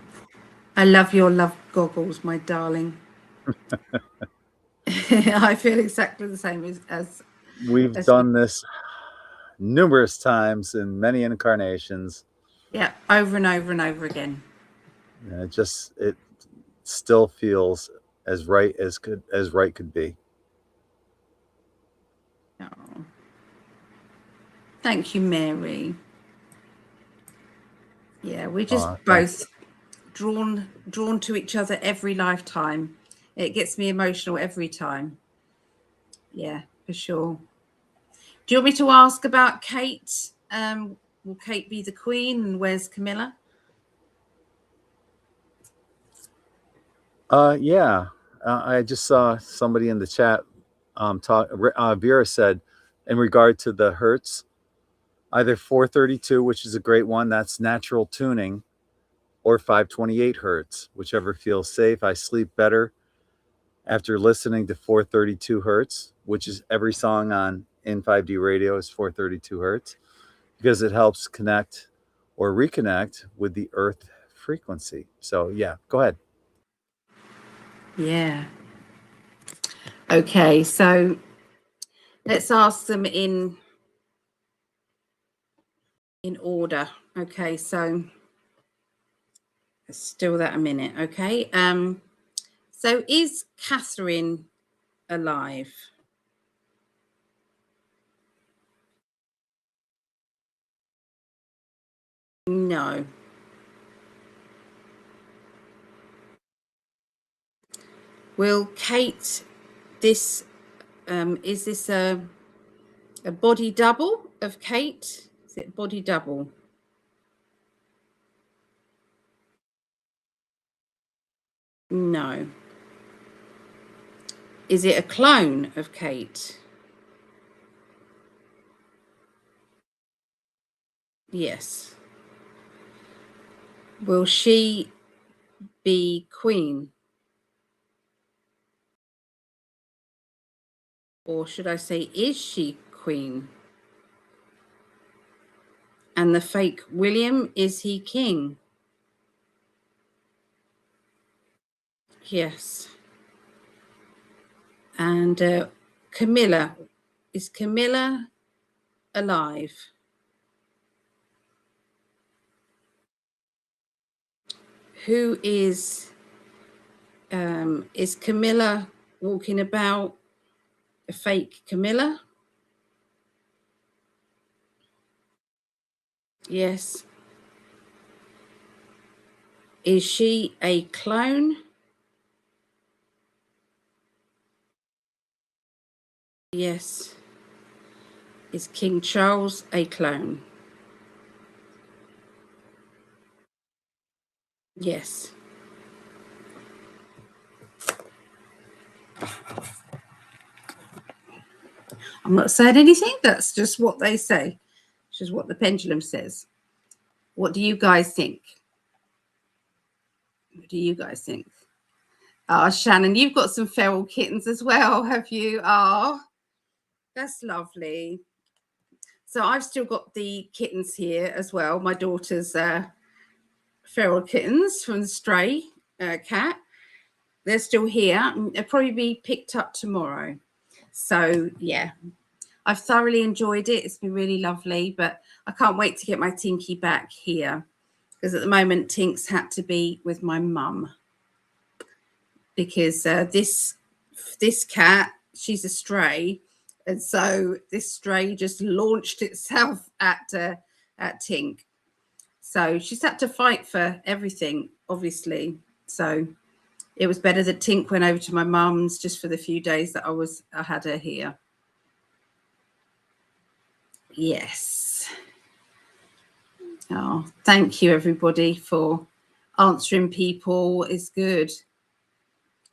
I love your love goggles, my darling. I feel exactly the same as We've you. done this numerous times in many incarnations. Yeah, over and over and over again. And it still feels as right as right could be. Oh. Thank you, Mary. Yeah, we're just both drawn to each other every lifetime. It gets me emotional every time. Yeah, for sure. Do you want me to ask about Kate? Will Kate be the queen, and where's Camilla? Yeah. I just saw somebody in the chat Vera said, in regard to the hertz, either 432, which is a great one, that's natural tuning, or 528 hertz, whichever feels safe. I sleep better after listening to 432 hertz, which is every song on In5D radio is 432 hertz, because it helps connect or reconnect with the earth frequency. So yeah, go ahead. Yeah. Okay, so let's ask them in order. Okay, so let's do that a minute. Okay. So is Catherine alive? No. Will Kate, is this a body double of Kate? Is it body double? No. Is it a clone of Kate? Yes. Will she be queen? Or should I say, is she queen? And the fake William, is he king? Yes. And Camilla, is Camilla alive? Who is Camilla walking about a fake Camilla? Yes. Is she a clone? Yes. Is King Charles a clone? Yes. I'm not saying anything. That's just what they say. It's just what the pendulum says. What do you guys think? What do you guys think? Shannon, you've got some feral kittens as well, have you? Oh, that's lovely. So I've still got the kittens here as well. My daughter's feral kittens from the stray cat. They're still here. They'll probably be picked up tomorrow. So yeah, I've thoroughly enjoyed it. It's been really lovely, but I can't wait to get my Tinky back here, because at the moment Tink's had to be with my mum, because this cat, she's a stray, and so this stray just launched itself at Tink. So she's had to fight for everything, obviously. So it was better that Tink went over to my mum's just for the few days that I had her here. Yes. Oh, thank you everybody for answering people. It's good.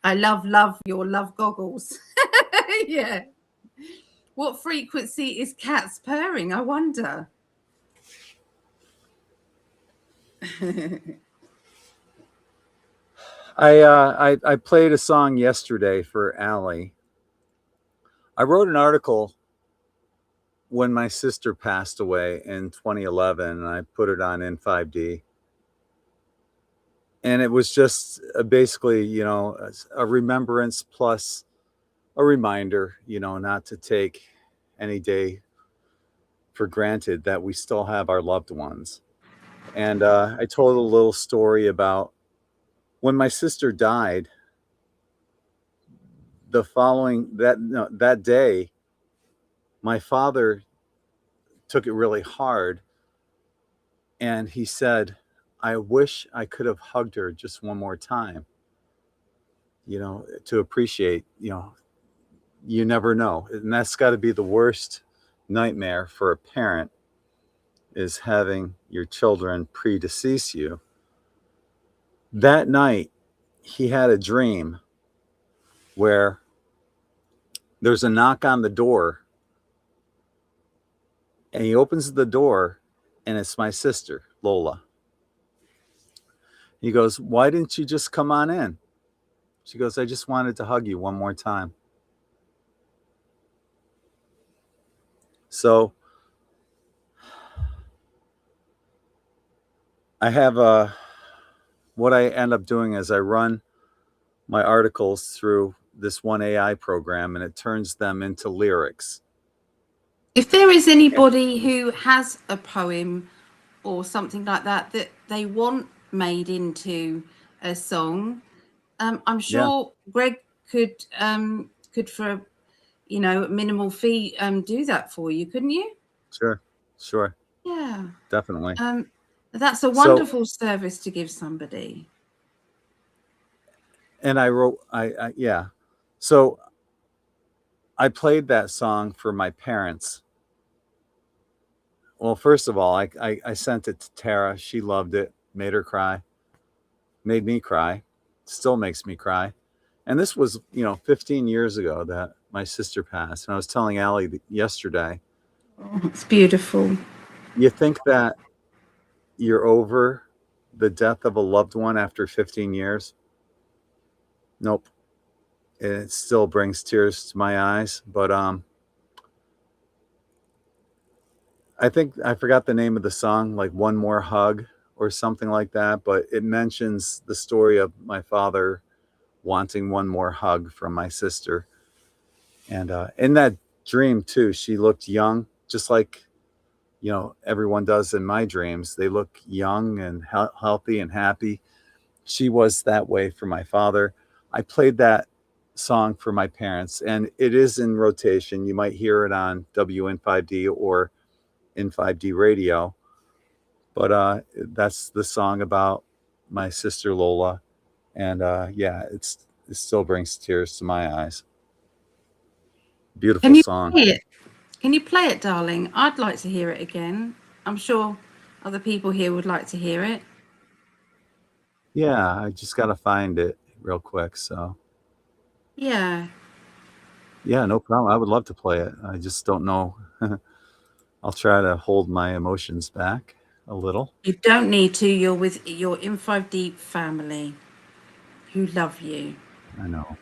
I love your love goggles. Yeah. What frequency is cats purring? I wonder. I played a song yesterday for Allie. I wrote an article when my sister passed away in 2011, and I put it on In5D. And it was just basically, a remembrance plus a reminder, you know, not to take any day for granted that we still have our loved ones. And I told a little story about when my sister died. The following that no, that day, my father took it really hard, and he said, "I wish I could have hugged her just one more time, you know, to appreciate, you know, you never know." And that's got to be the worst nightmare for a parent, is having your children predecease you. That night, he had a dream where there's a knock on the door, and he opens the door, and it's my sister, Lola. He goes, "Why didn't you just come on in?" She goes, "I just wanted to hug you one more time." So I have what I end up doing is I run my articles through this one AI program, and it turns them into lyrics. If there is anybody who has a poem or something like that that they want made into a song, I'm sure Greg could for, you know, minimal fee do that for you, couldn't you? Sure. Yeah, Definitely. that's a wonderful service to give somebody. And I wrote, yeah. So I played that song for my parents. Well, first of all, I sent it to Tara. She loved it, made her cry, made me cry, still makes me cry. And this was, you know, 15 years ago that my sister passed. And I was telling Allie yesterday, Oh, it's beautiful. you think that you're over the death of a loved one after 15 years? Nope. It still brings tears to my eyes. But I think I forgot the name of the song, like One More Hug or something like that. But it mentions the story of my father wanting one more hug from my sister. And in that dream, too, she looked young, just like, you know, everyone does in my dreams. They look young and healthy and happy. She was that way for my father. I played that song for my parents, and it is in rotation. You might hear it on WN5D or In5D radio. But that's the song about my sister Lola. And yeah, it still brings tears to my eyes. Beautiful Can you song. play it? Can you play it, darling? I'd like to hear it again. I'm sure other people here would like to hear it. Yeah, I just got to find it real quick. So, Yeah. yeah, no problem. I would love to play it. I just don't know. I'll try to hold my emotions back a little. You don't need to. You're with your In5D family who love you. I know.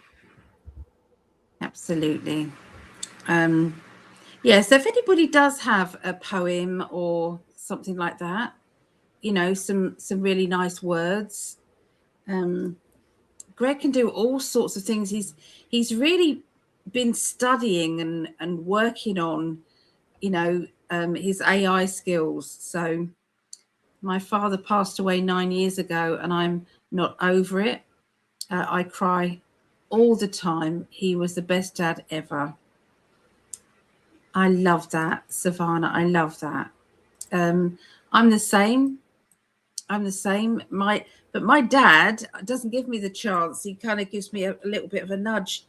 Absolutely. Yeah, so if anybody does have a poem or something like that, you know, some really nice words, Greg can do all sorts of things. He's really been studying and working on, you know, his AI skills. So my father passed away 9 years ago, and I'm not over it. I cry all the time. He was the best dad ever. I love that, Savannah. I love that. I'm the same. I'm the same. But my dad doesn't give me the chance. He kind of gives me a little bit of a nudge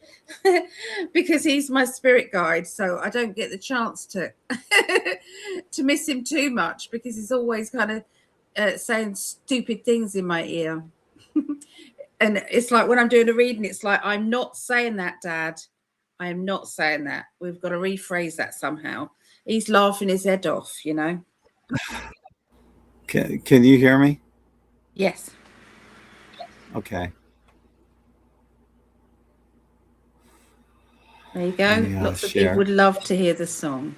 because he's my spirit guide. So I don't get the chance to to miss him too much, because he's always kind of saying stupid things in my ear. And it's like when I'm doing a reading, it's like, I'm not saying that, Dad. I am not saying that. We've got to rephrase that somehow. He's laughing his head off, you know. Can you hear me? Yes. Okay. There you go. Lots of people would love to hear the song.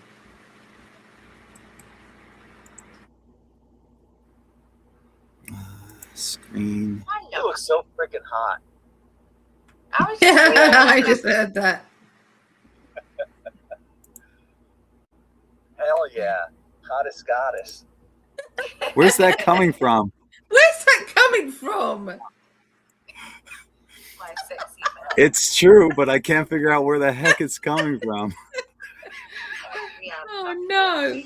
Screen. You look so freaking hot. I just heard that. Hell yeah. Hottest goddess. Where's that coming from? Where's that coming from? It's true, but I can't figure out where the heck it's coming from. Oh, no.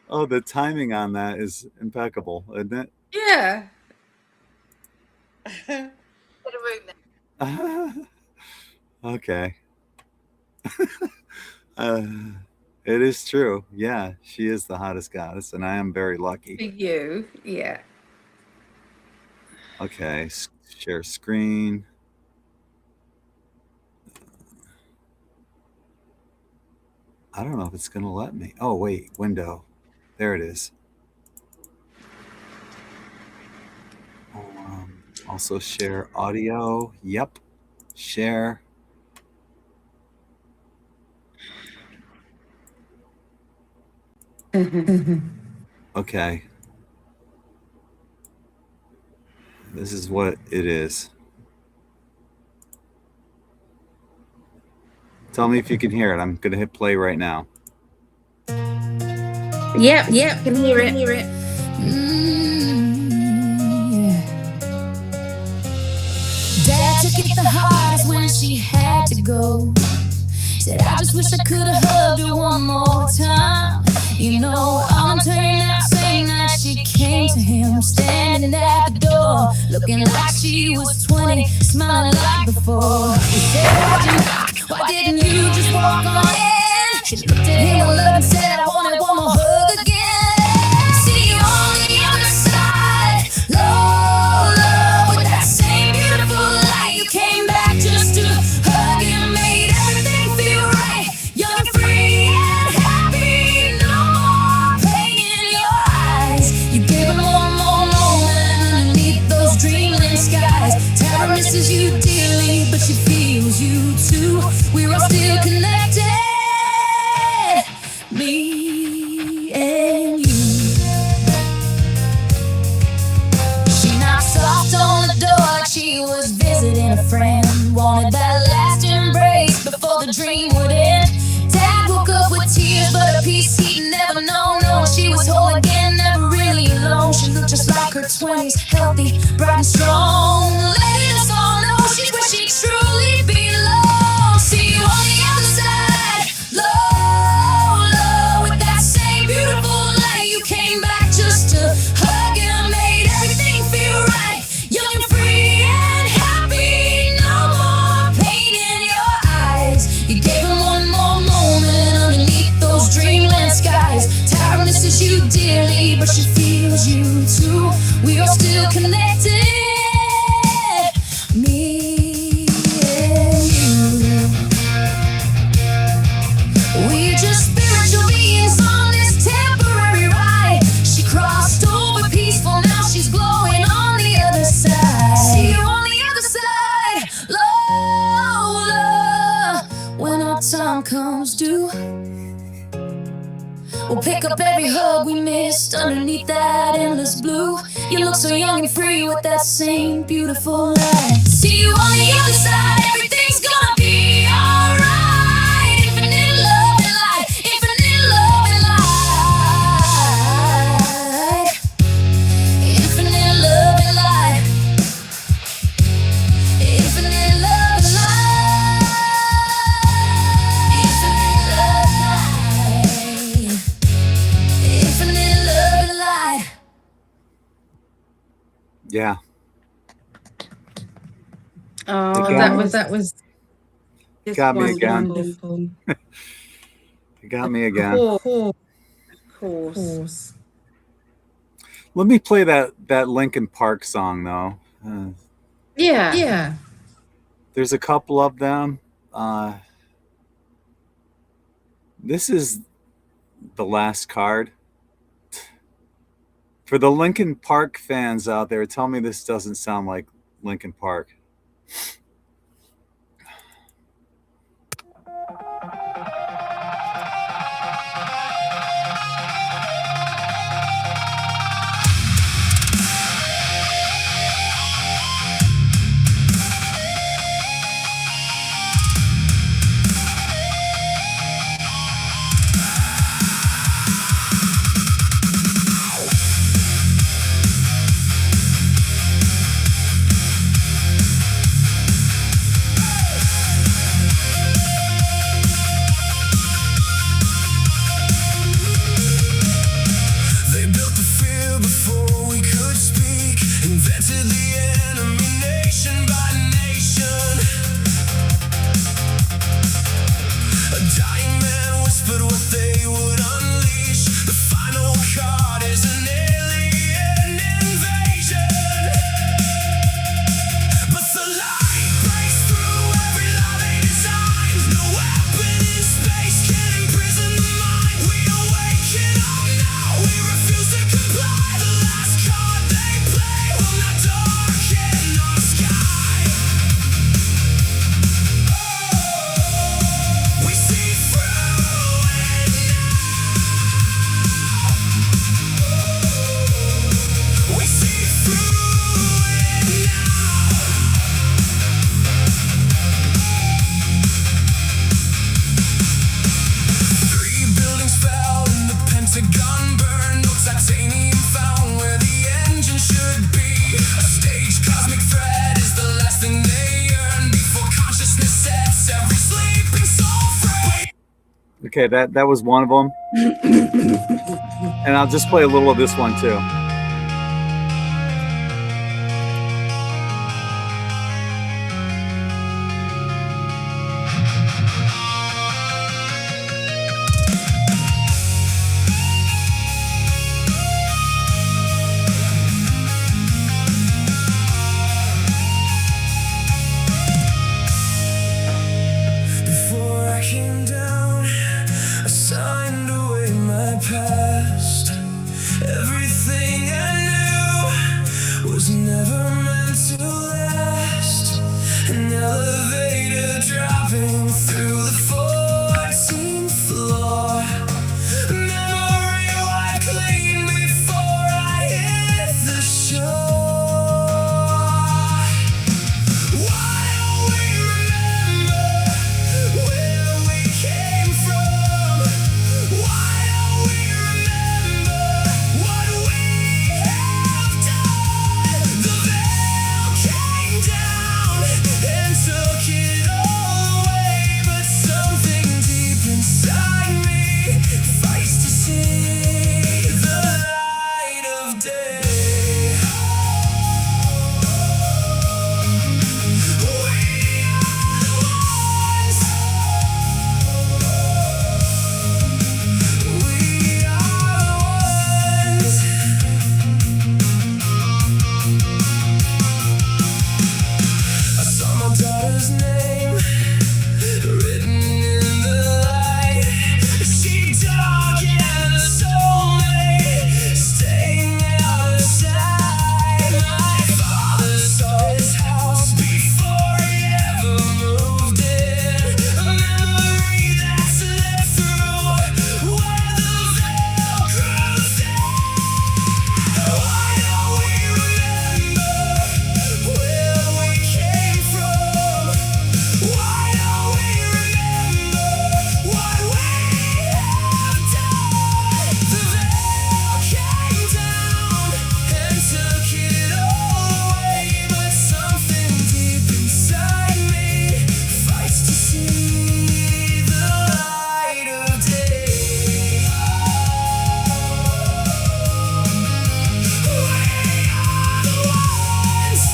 Oh, the timing on that is impeccable, isn't it? Yeah. Okay. It is true. Yeah, she is the hottest goddess, and I am very lucky. For you, yeah. Okay, share screen. I don't know if it's going to let me. Oh, wait, window. There it is. Also share audio. Yep. Share. Okay. This is what it is. Tell me if you can hear it. I'm going to hit play right now. Yep, can hear it. Dad took it the hardest when she had to go. Said, I just wish I could have hugged her one more time. You know, I'm turning out saying that she came to him, standing at the door, looking like she was 20, smiling like before. He said, why didn't you just walk on in? She looked at him with love and said, I wanted one more hug again. See you on the other side, low, low, with that same beautiful light. You came back just to hug and made everything feel right. Young and free and happy, no more pain in your eyes. You gave him one more moment underneath those dreamland skies. Tara misses you dearly, but she feels you too. We're all still connected, me and you. She knocked soft on the door like she was visiting a friend. Wanted that last embrace before the dream would end. Dad woke up with tears, but a peace he'd never known. No, she was whole again, never really alone. She looked just like her 20s, healthy, bright and strong. Letting us all know she's where she truly belongs. See you on the other side, low, low, with that same beautiful light. You came back just to hug and made everything feel right. Young and free and happy, no more pain in your eyes. You gave him one more moment underneath those dreamland skies. Tara misses you dearly, but she feels you too. We are still connected, me and you. We're just spiritual beings on this temporary ride. She crossed over peaceful, now she's glowing on the other side. See you on the other side, Lola. When our time comes due, we'll pick up every hug we missed underneath that endless blue. You look so young and free with that same beautiful light. See you on the other side, everything's gonna be alright. Infinite love and light, infinite love and light. Infinite love and light. Infinite love and light. Infinite love and light. Infinite love and light. Yeah. Oh, that was just Got me again. wonderful. You got me again. Of course. Let me play that Linkin Park song though. Yeah. There's a couple of them. This is the last card. For the Linkin Park fans out there, tell me this doesn't sound like Linkin Park. Okay, that was one of them. And I'll just play a little of this one too. Before I came down, I signed away my past. Everything I knew was never meant to last. An elevator dropping through the 14th floor. Memory wiped clean before I hit the shore. Why don't we remember where we came from? Why don't we remember what we have done? The veil came down and took it all away, but something deep inside me fights to see the light of day. We are the ones. We are the ones. I saw my daughter's name written in the light. She dark and a soulmate staying outside. My father saw his house before he ever moved in. A memory that's lived through where the veil grew thin. Why don't we remember where we came from? Why don't we remember what we have done? The veil came down and took it all away, but something deep inside me fights to see the light of day. We are the ones.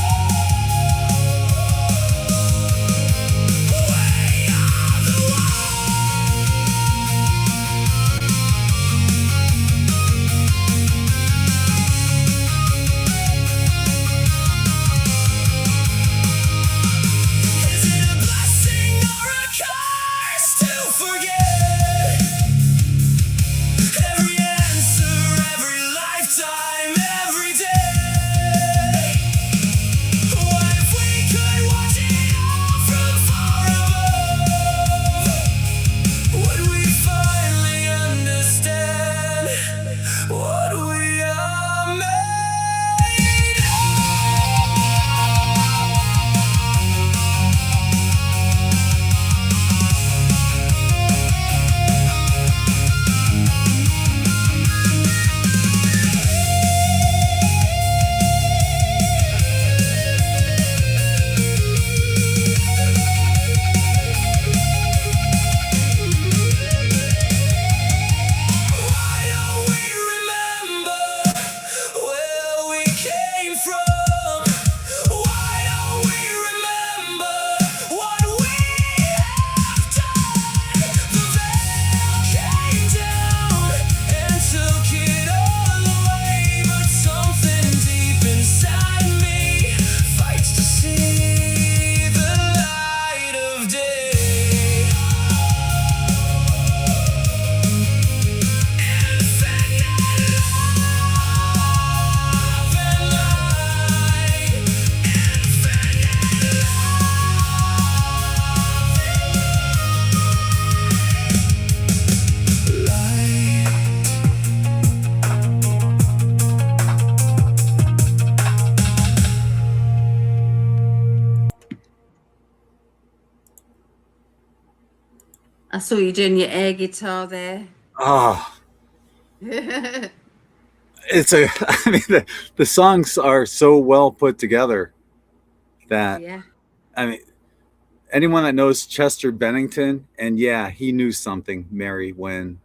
We are the Is it a blessing or a curse to forget? Every answer, every lifetime, every day. What if we could watch it all from far above? Would we finally understand what we are made of? Why don't we remember where we came from? Why don't we remember what we have done? The veil came down and took it all away, but something deep inside me fights to see the light of day. Infinite love and light. Infinite love and light. I saw you doing your air guitar there. Ah, it's a. I mean, the songs are so well put together that Yeah. I mean, anyone that knows Chester Bennington, and yeah, he knew something, Mary, when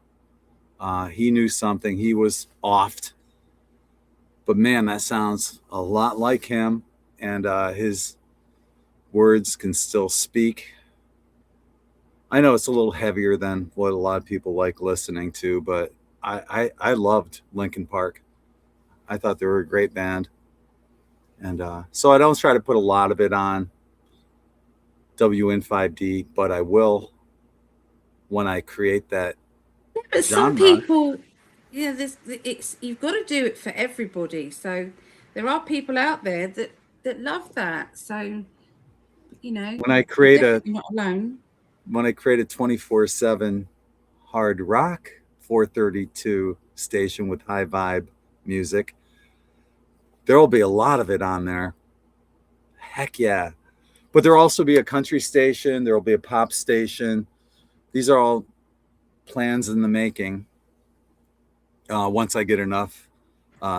he knew something. He was offed. But man, that sounds a lot like him, and his words can still speak. I know it's a little heavier than what a lot of people like listening to, but I loved Linkin Park. I thought they were a great band. And so I don't try to put a lot of it on WN5D, but I will when I create that But some genre. people, yeah, it's you've got to do it for everybody. So there are people out there that love that. So you know, When I you're create definitely not alone. when I create a 24/7 hard rock 432 station with high vibe music, there will be a lot of it on there. Heck yeah. But there'll also be a country station, there will be a pop station. These are all plans in the making. Once I get enough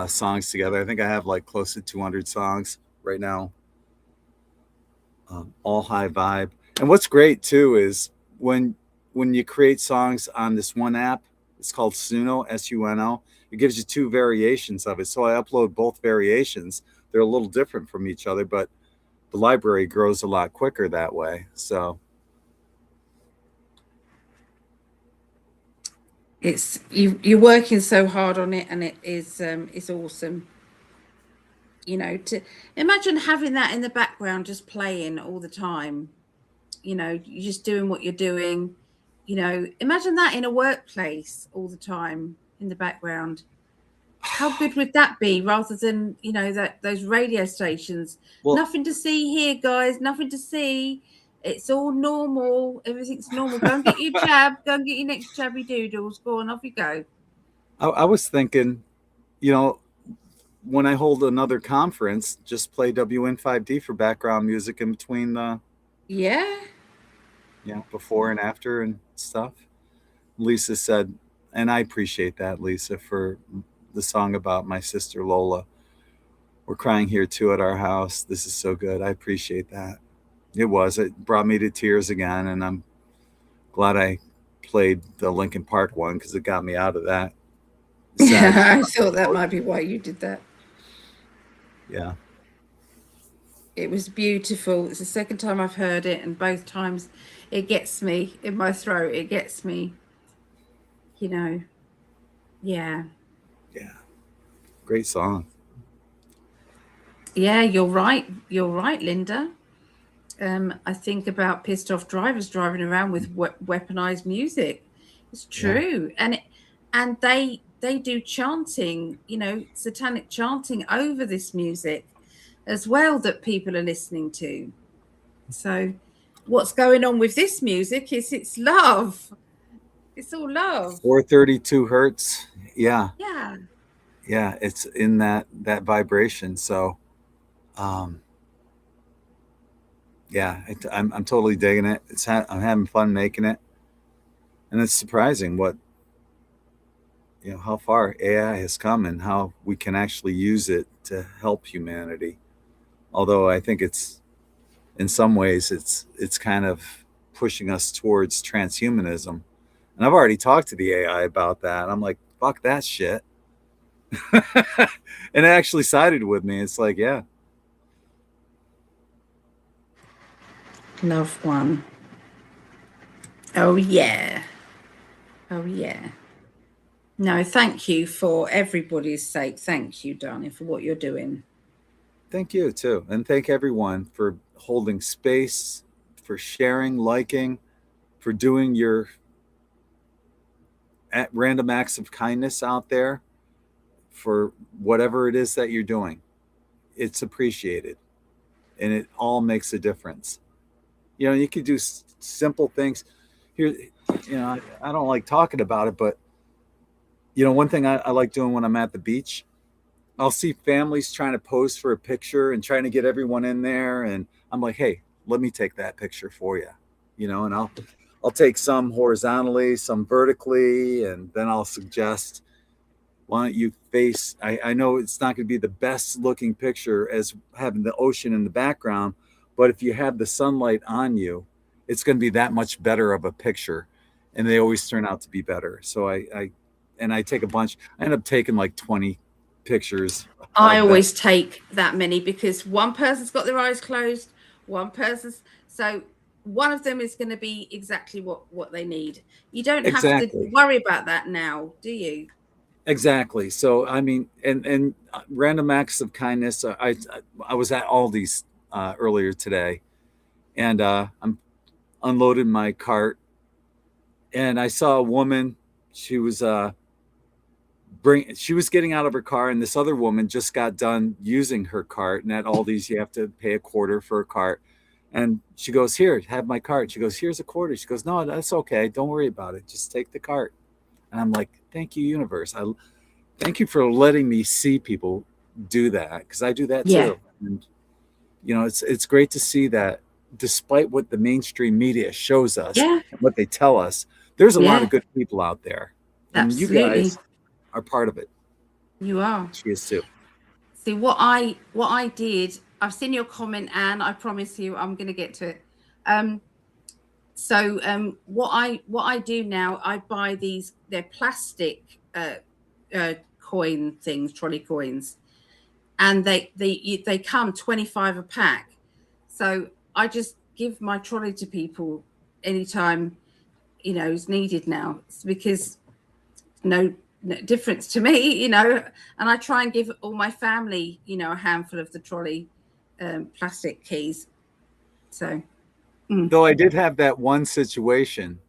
songs together, I think I have like close to 200 songs right now, all high vibe. And what's great too is when you create songs on this one app, it's called Suno, S-U-N-O. It gives you two variations of it. So I upload both variations. They're a little different from each other, but the library grows a lot quicker that way. So It's you're working so hard on it, and it's awesome. You know, to imagine having that in the background just playing all the time. You know, you're just doing what you're doing. You know, imagine that in a workplace all the time in the background. How good would that be, rather than, you know, that those radio stations? well, Nothing to see here, guys. Nothing to see. It's all normal. Everything's normal. Go and get your jab. Go and get your next jabby doodles. Go on, off you go. I was thinking, you know, when I hold another conference, just play WN5D for background music in between the, Yeah. you know, before and after and stuff. Lisa said, and I appreciate that, Lisa, for the song about my sister Lola. We're crying here too at our house. This is so good. I appreciate that. It brought me to tears again, and I'm glad I played the Linkin Park one because it got me out of that. Yeah, I thought that might be why you did that. Yeah. It was beautiful. It's the second time I've heard it, and both times it gets me in my throat. It gets me, you know. Yeah. Yeah. Great song. Yeah, you're right. You're right, Linda. I think about pissed off drivers driving around with weaponized music. It's true. Yeah. And they do chanting, you know, satanic chanting over this music as well that people are listening to. So what's going on with this music is it's love. It's all love. 432 hertz. Yeah. Yeah. Yeah, it's in that vibration. So yeah, I'm totally digging it. I'm having fun making it. And it's surprising what, you know, how far AI has come and how we can actually use it to help humanity. Although I think it's, in some ways, it's kind of pushing us towards transhumanism. And I've already talked to the AI about that. I'm like, fuck that shit. And it actually sided with me. It's like, yeah. Love one. Oh, yeah. Oh, yeah. No, thank you for everybody's sake. Thank you, darling, for what you're doing. Thank you, too. And thank everyone for holding space, for sharing, liking, for doing your random acts of kindness out there, for whatever it is that you're doing. It's appreciated. And it all makes a difference. You know, you could do simple things. Here, you know, I don't like talking about it, but, you know, one thing I like doing when I'm at the beach, I'll see families trying to pose for a picture and trying to get everyone in there. And I'm like, hey, let me take that picture for you, you know, and I'll take some horizontally, some vertically, and then I'll suggest, why don't you face, I know it's not going to be the best looking picture as having the ocean in the background, but if you have the sunlight on you, it's going to be that much better of a picture, and they always turn out to be better. So I take a bunch. I end up taking like 20 pictures. I always take that many because one person's got their eyes closed, one person's, so one of them is going to be exactly what they need. You don't have to worry about that now, do you? Exactly. So I mean, and random acts of kindness. I was at Aldi's earlier today, and I'm unloading my cart, and I saw a woman. She was getting out of her car, and this other woman just got done using her cart. And at Aldi's, you have to pay a quarter for a cart. And she goes, "Here, have my cart." She goes, "Here's a quarter." She goes, "No, that's okay. Don't worry about it. Just take the cart." And I'm like, "Thank you, universe. Thank you for letting me see people do that, because I do that too." And you know, it's great to see that despite what the mainstream media shows us and what they tell us, there's a lot of good people out there. And absolutely. You guys are part of it. You are. She is too. See what I did. I've seen your comment, Anne. I promise you, I'm going to get to it. What I do now, I buy these. They're plastic coin things, trolley coins, and they come 25 a pack. So I just give my trolley to people anytime, you know, is needed now. It's because no difference to me, you know, and I try and give all my family, you know, a handful of the trolley plastic keys. So though I did have that one situation.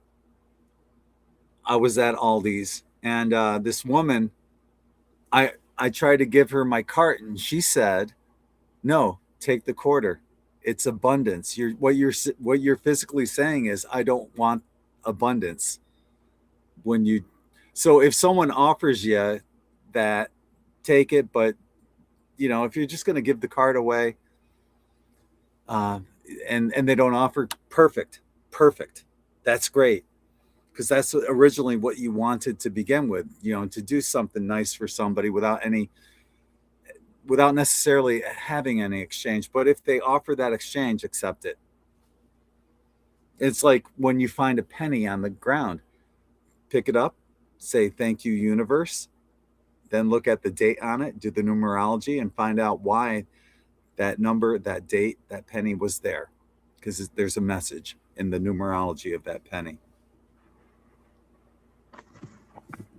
I was at Aldi's, and this woman, I tried to give her my cart, and she said, "No, take the quarter. It's abundance. What you're physically saying is, I don't want abundance." So if someone offers you that, take it. But you know, if you're just going to give the cart away, and they don't offer, perfect, that's great, because that's originally what you wanted to begin with. You know, to do something nice for somebody without necessarily having any exchange. But if they offer that exchange, accept it. It's like when you find a penny on the ground, pick it up, say, "Thank you, universe." Then look at the date on it, do the numerology, and find out why that number, that date, that penny was there. Because there's a message in the numerology of that penny.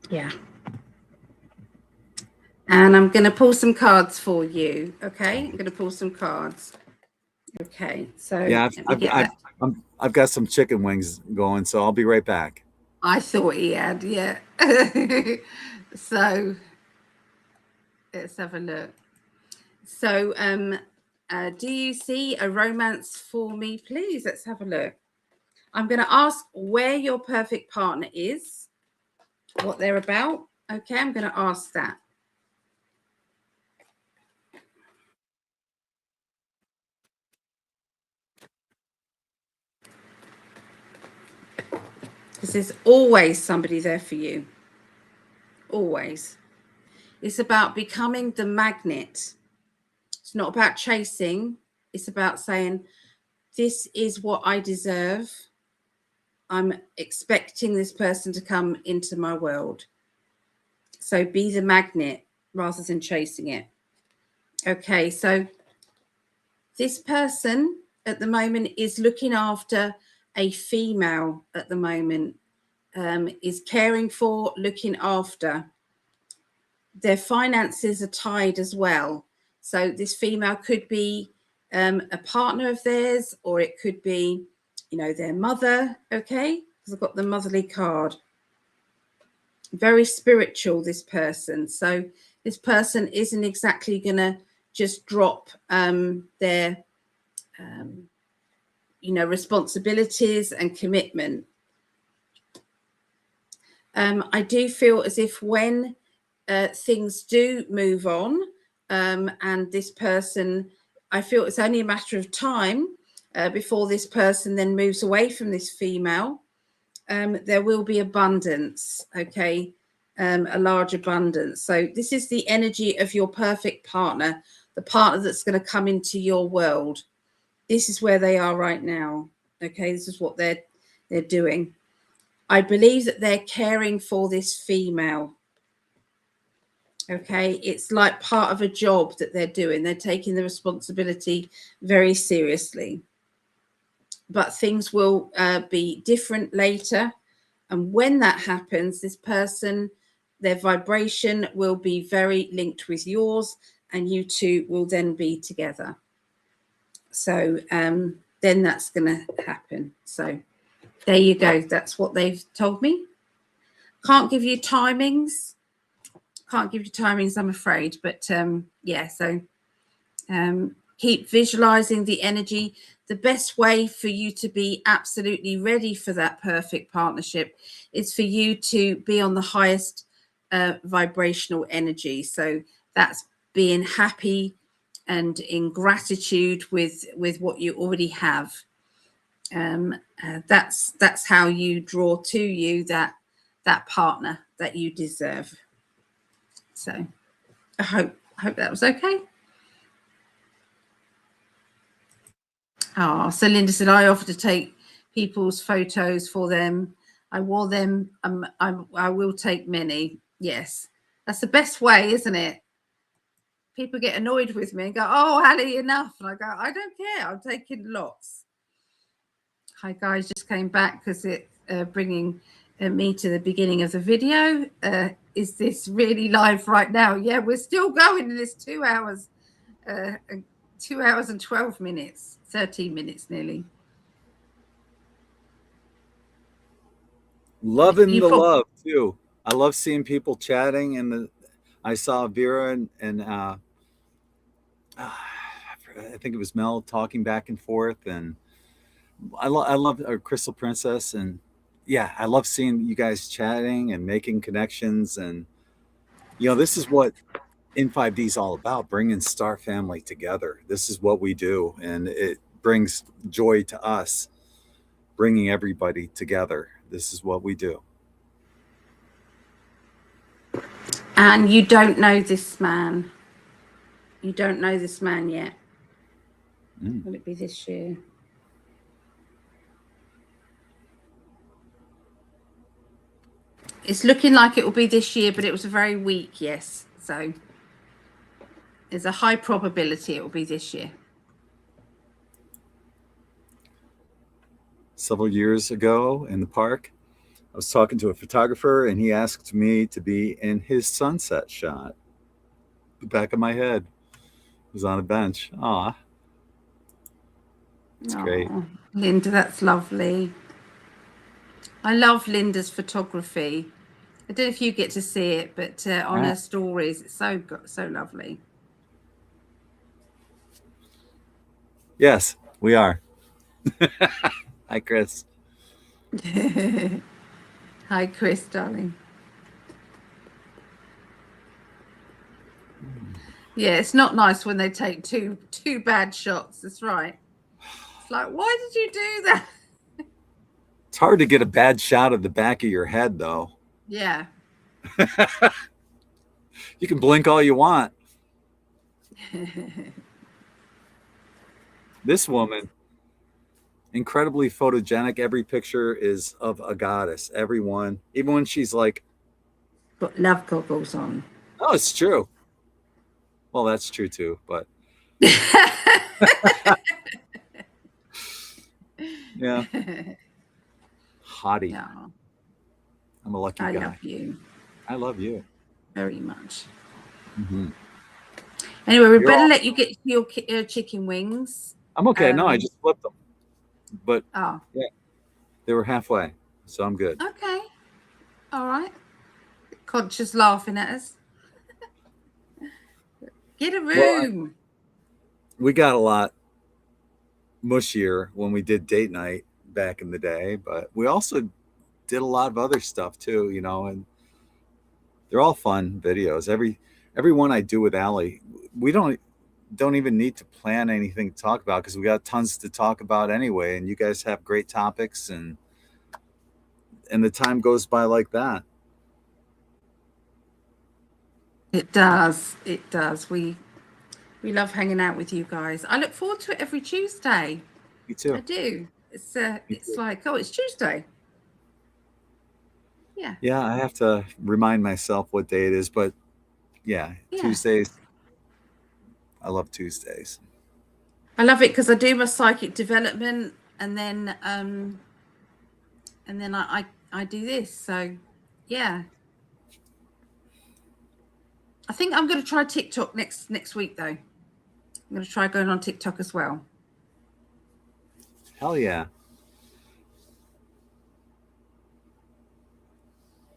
Yeah. And I'm going to pull some cards for you. Okay, I'm going to pull some cards. Okay, so yeah, I've got some chicken wings going, so I'll be right back. I thought he had, yeah. So let's have a look. So do you see a romance for me, please? Let's have a look. I'm going to ask where your perfect partner is, what they're about. Okay, I'm going to ask that. Because there's always somebody there for you. Always. It's about becoming the magnet. It's not about chasing. It's about saying, this is what I deserve. I'm expecting this person to come into my world. So be the magnet rather than chasing it. Okay, so this person at the moment is looking after a female at the moment, is caring for, looking after. Their finances are tied as well. So this female could be a partner of theirs, or it could be, you know, their mother. Okay, because I've got the motherly card. Very spiritual, this person. So this person isn't exactly going to just drop their you know, responsibilities and commitment. I do feel as if when things do move on, and this person, I feel it's only a matter of time before this person then moves away from this female. There will be abundance, okay, a large abundance. So this is the energy of your perfect partner, the partner that's going to come into your world. This is where they are right now, Okay, this is what they're doing. I believe that they're caring for this female. Okay, it's like part of a job that they're doing. They're taking the responsibility very seriously. But things will be different later. And when that happens, this person, their vibration will be very linked with yours, and you two will then be together. So then that's going to happen. So there you go. That's what they've told me. Can't give you timings. Can't give you timings, I'm afraid. But yeah, so keep visualizing the energy. The best way for you to be absolutely ready for that perfect partnership is for you to be on the highest vibrational energy. So that's being happy and in gratitude with what you already have. That's how you draw to you that partner that you deserve. So I hope that was okay. Oh, so Linda said, I offer to take people's photos for them. I wore them. I will take many. Yes, that's the best way, isn't it? People get annoyed with me and go, oh, Ali, enough. And I go, I don't care. I'm taking lots. Hi, guys. Just came back because it bringing me to the beginning of the video. Is this really live right now? Yeah, we're still going in this 2 hours. 2 hours and 12 minutes, 13 minutes nearly. Loving the love too. I love seeing people chatting, and I saw Vera and I think it was Mel talking back and forth, and I love our Crystal Princess, and yeah, I love seeing you guys chatting and making connections, and you know, this is what In5D is all about, bringing Star Family together. This is what we do, and it brings joy to us, bringing everybody together. This is what we do. And you don't know this man. You don't know this man yet. Will it be this year? It's looking like it will be this year, but it was a very weak yes. So there's a high probability it will be this year. Several years ago in the park, I was talking to a photographer, and he asked me to be in his sunset shot. The back of my head was on a bench. Aw. It's great. Linda, that's lovely. I love Linda's photography. I don't know if you get to see it, but on her stories, it's so lovely. Yes, we are. Hi, Chris. Hi, Chris, darling. Yeah, it's not nice when they take two bad shots. That's right. It's like, why did you do that? It's hard to get a bad shot of the back of your head, though. Yeah. You can blink all you want. This woman, incredibly photogenic. Every picture is of a goddess. Everyone, even when she's like, got love goggles on. Oh, it's true. Well, that's true too, but yeah. Hottie. No. I'm a lucky guy. I love you. I love you. Very much. Mm-hmm. Anyway, we better let you get your chicken wings. I'm okay. No, I just flipped them. But yeah, they were halfway, so I'm good. Okay. All right. Conscious laughing at us. Get a room. Well, we got a lot mushier when we did date night back in the day, but we also did a lot of other stuff too, you know, and they're all fun videos. Every one I do with Allie, we don't even need to plan anything to talk about because we got tons to talk about anyway, and you guys have great topics, and the time goes by like that. It does. It does. We love hanging out with you guys. I look forward to it every Tuesday. Me too. I do. It's like, oh, it's Tuesday. Yeah. Yeah, I have to remind myself what day it is, but yeah. Tuesdays. I love Tuesdays. I love it because I do my psychic development, and then I do this. So yeah. I think I'm going to try TikTok next week though. I'm going to try going on TikTok as well. Hell yeah.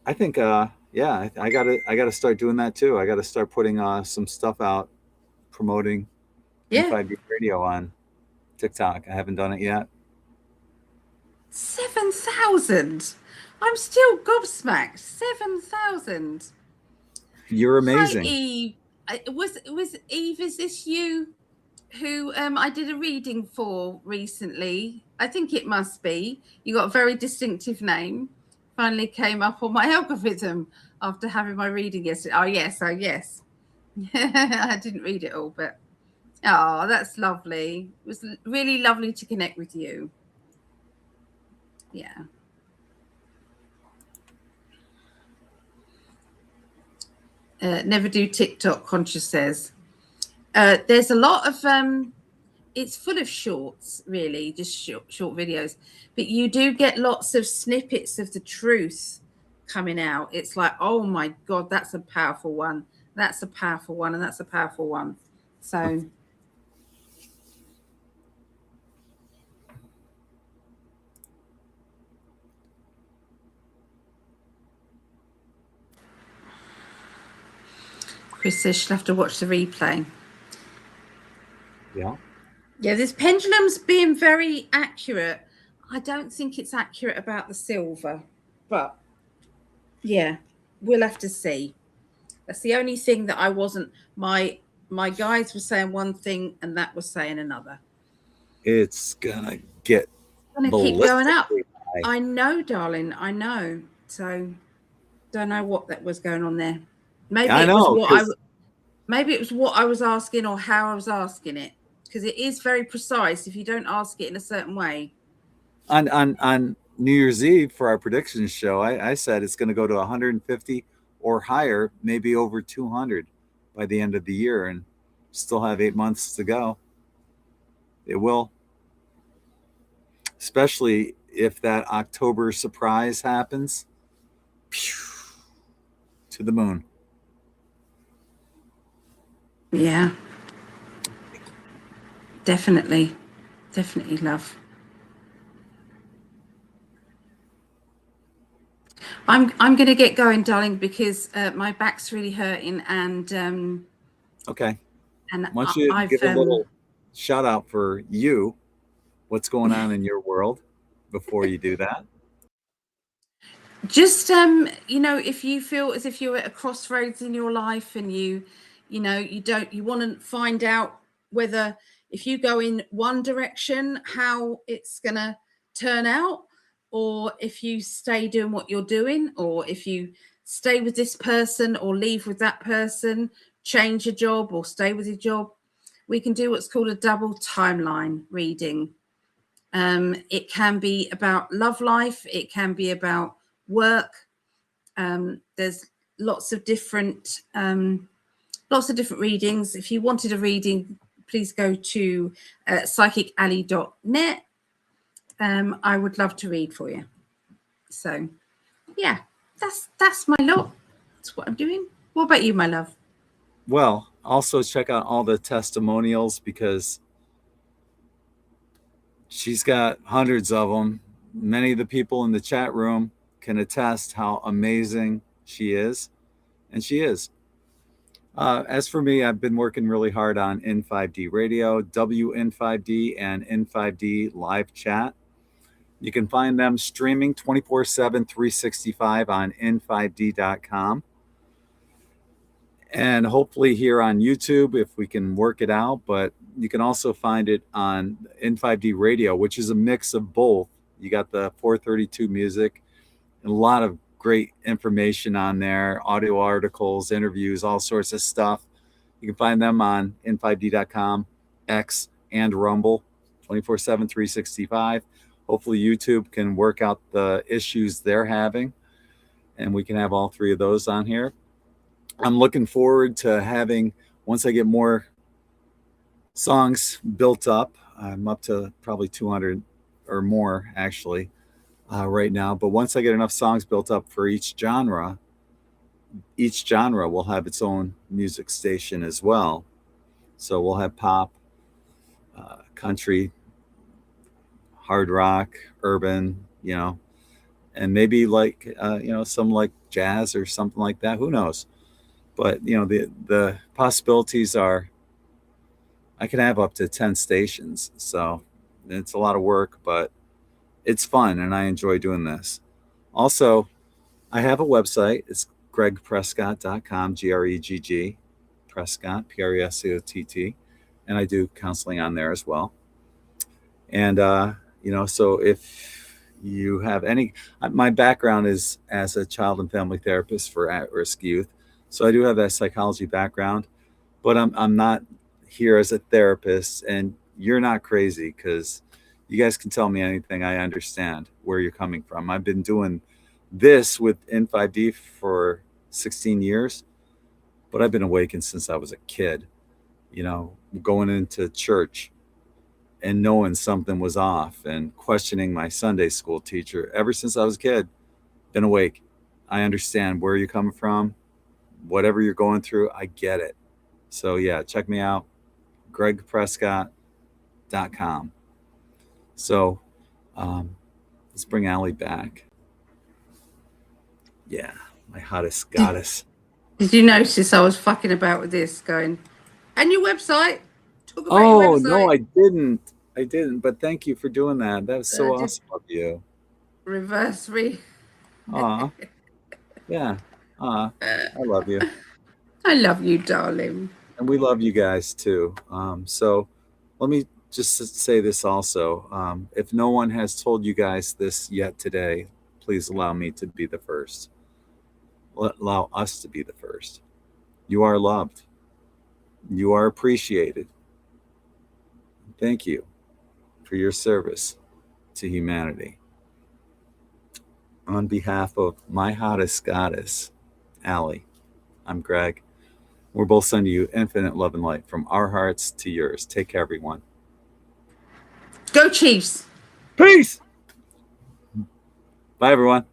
I think yeah, I gotta start doing that too. I gotta start putting some stuff out promoting In5D Radio on TikTok. I haven't done it yet. 7,000. I'm still gobsmacked. 7,000. You're amazing. Hi, Eve. Was Eve, is this you who I did a reading for recently? I think it must be. You got a very distinctive name. Finally came up on my algorithm after having my reading yesterday. Oh yes, I didn't read it all, but oh, that's lovely. It was really lovely to connect with you. Yeah. Never do TikTok, Conscious says. There's a lot of it's full of shorts, really, just short videos, but you do get lots of snippets of the truth coming out. It's like, oh my God, that's a powerful one. That's a powerful one, and that's a powerful one. So Chris says she'll have to watch the replay. Yeah. Yeah, this pendulum's being very accurate. I don't think it's accurate about the silver, but yeah, we'll have to see. That's the only thing that I wasn't. My guides were saying one thing, and that was saying another. It's gonna get. It's gonna keep going up. I know, darling. I know. So, don't know what that was going on there. Maybe I know. Maybe it was what I was asking or how I was asking it, because it is very precise if you don't ask it in a certain way. On New Year's Eve for our predictions show, I said it's going to go to 150 or higher, maybe over 200 by the end of the year, and still have 8 months to go. It will, especially if that October surprise happens. To the moon. Yeah, definitely, love. I'm going to get going, darling, because my back's really hurting, and okay. And why don't you give a little shout out for you, what's going on in your world before you do that? Just if you feel as if you're at a crossroads in your life, and you want to find out whether if you go in one direction how it's gonna turn out, or if you stay doing what you're doing, or if you stay with this person or leave with that person, change your job or stay with your job, we can do what's called a double timeline reading. It can be about love life, it can be about work. There's lots of different readings. If you wanted a reading, please go to psychicalley.net. I would love to read for you. So yeah, that's my lot. That's what I'm doing. What about you, my love? Well, also check out all the testimonials, because she's got hundreds of them. Many of the people in the chat room can attest how amazing she is, and she is. As for me, I've been working really hard on In5D Radio, In5D, and In5D live chat. You can find them streaming 24/7, 365 on In5D.com. And hopefully here on YouTube, if we can work it out. But you can also find it on In5D Radio, which is a mix of both. You got the 432 music and a lot of great information on there, audio articles, interviews, all sorts of stuff. You can find them on In5D.com, X, and Rumble, 24/7, 365. hopefully YouTube can work out the issues they're having, and we can have all three of those on here. I'm looking forward to having, once I get more songs built up, I'm up to probably 200 or more actually right now. But once I get enough songs built up for each genre will have its own music station as well. So we'll have pop, country, hard rock, urban, you know, and maybe like, you know, some like jazz or something like that. Who knows? But, you know, the possibilities are I can have up to 10 stations. So it's a lot of work, but it's fun and I enjoy doing this. Also, I have a website. It's greggprescott.com, GREGG, Prescott, PRESCOTT. And I do counseling on there as well. And, you know, so if you have any, my background is as a child and family therapist for at-risk youth. So I do have that psychology background, but I'm not here as a therapist, and you're not crazy because you guys can tell me anything. I understand where you're coming from. I've been doing this with In5D for 16 years, but I've been awakened since I was a kid, you know, going into church and knowing something was off and questioning my Sunday school teacher. Ever since I was a kid, been awake. I understand where you're coming from. Whatever you're going through, I get it. So yeah, check me out, greggprescott.com. So let's bring Allie back. Yeah, my hottest goddess. Did you notice I was fucking about with this going, and your website? Talk about Oh, your website. no, I didn't, but thank you for doing that. That was so awesome of you. Reverse me. Aw, yeah. I love you. I love you, darling. And we love you guys too. So let me just say this also. If no one has told you guys this yet today, please allow me to be the first. Allow us to be the first. You are loved. You are appreciated. Thank you for your service to humanity. On behalf of my hottest goddess, Allie, I'm Greg. We're both sending you infinite love and light from our hearts to yours. Take care, everyone. Go Chiefs. Peace. Bye, everyone.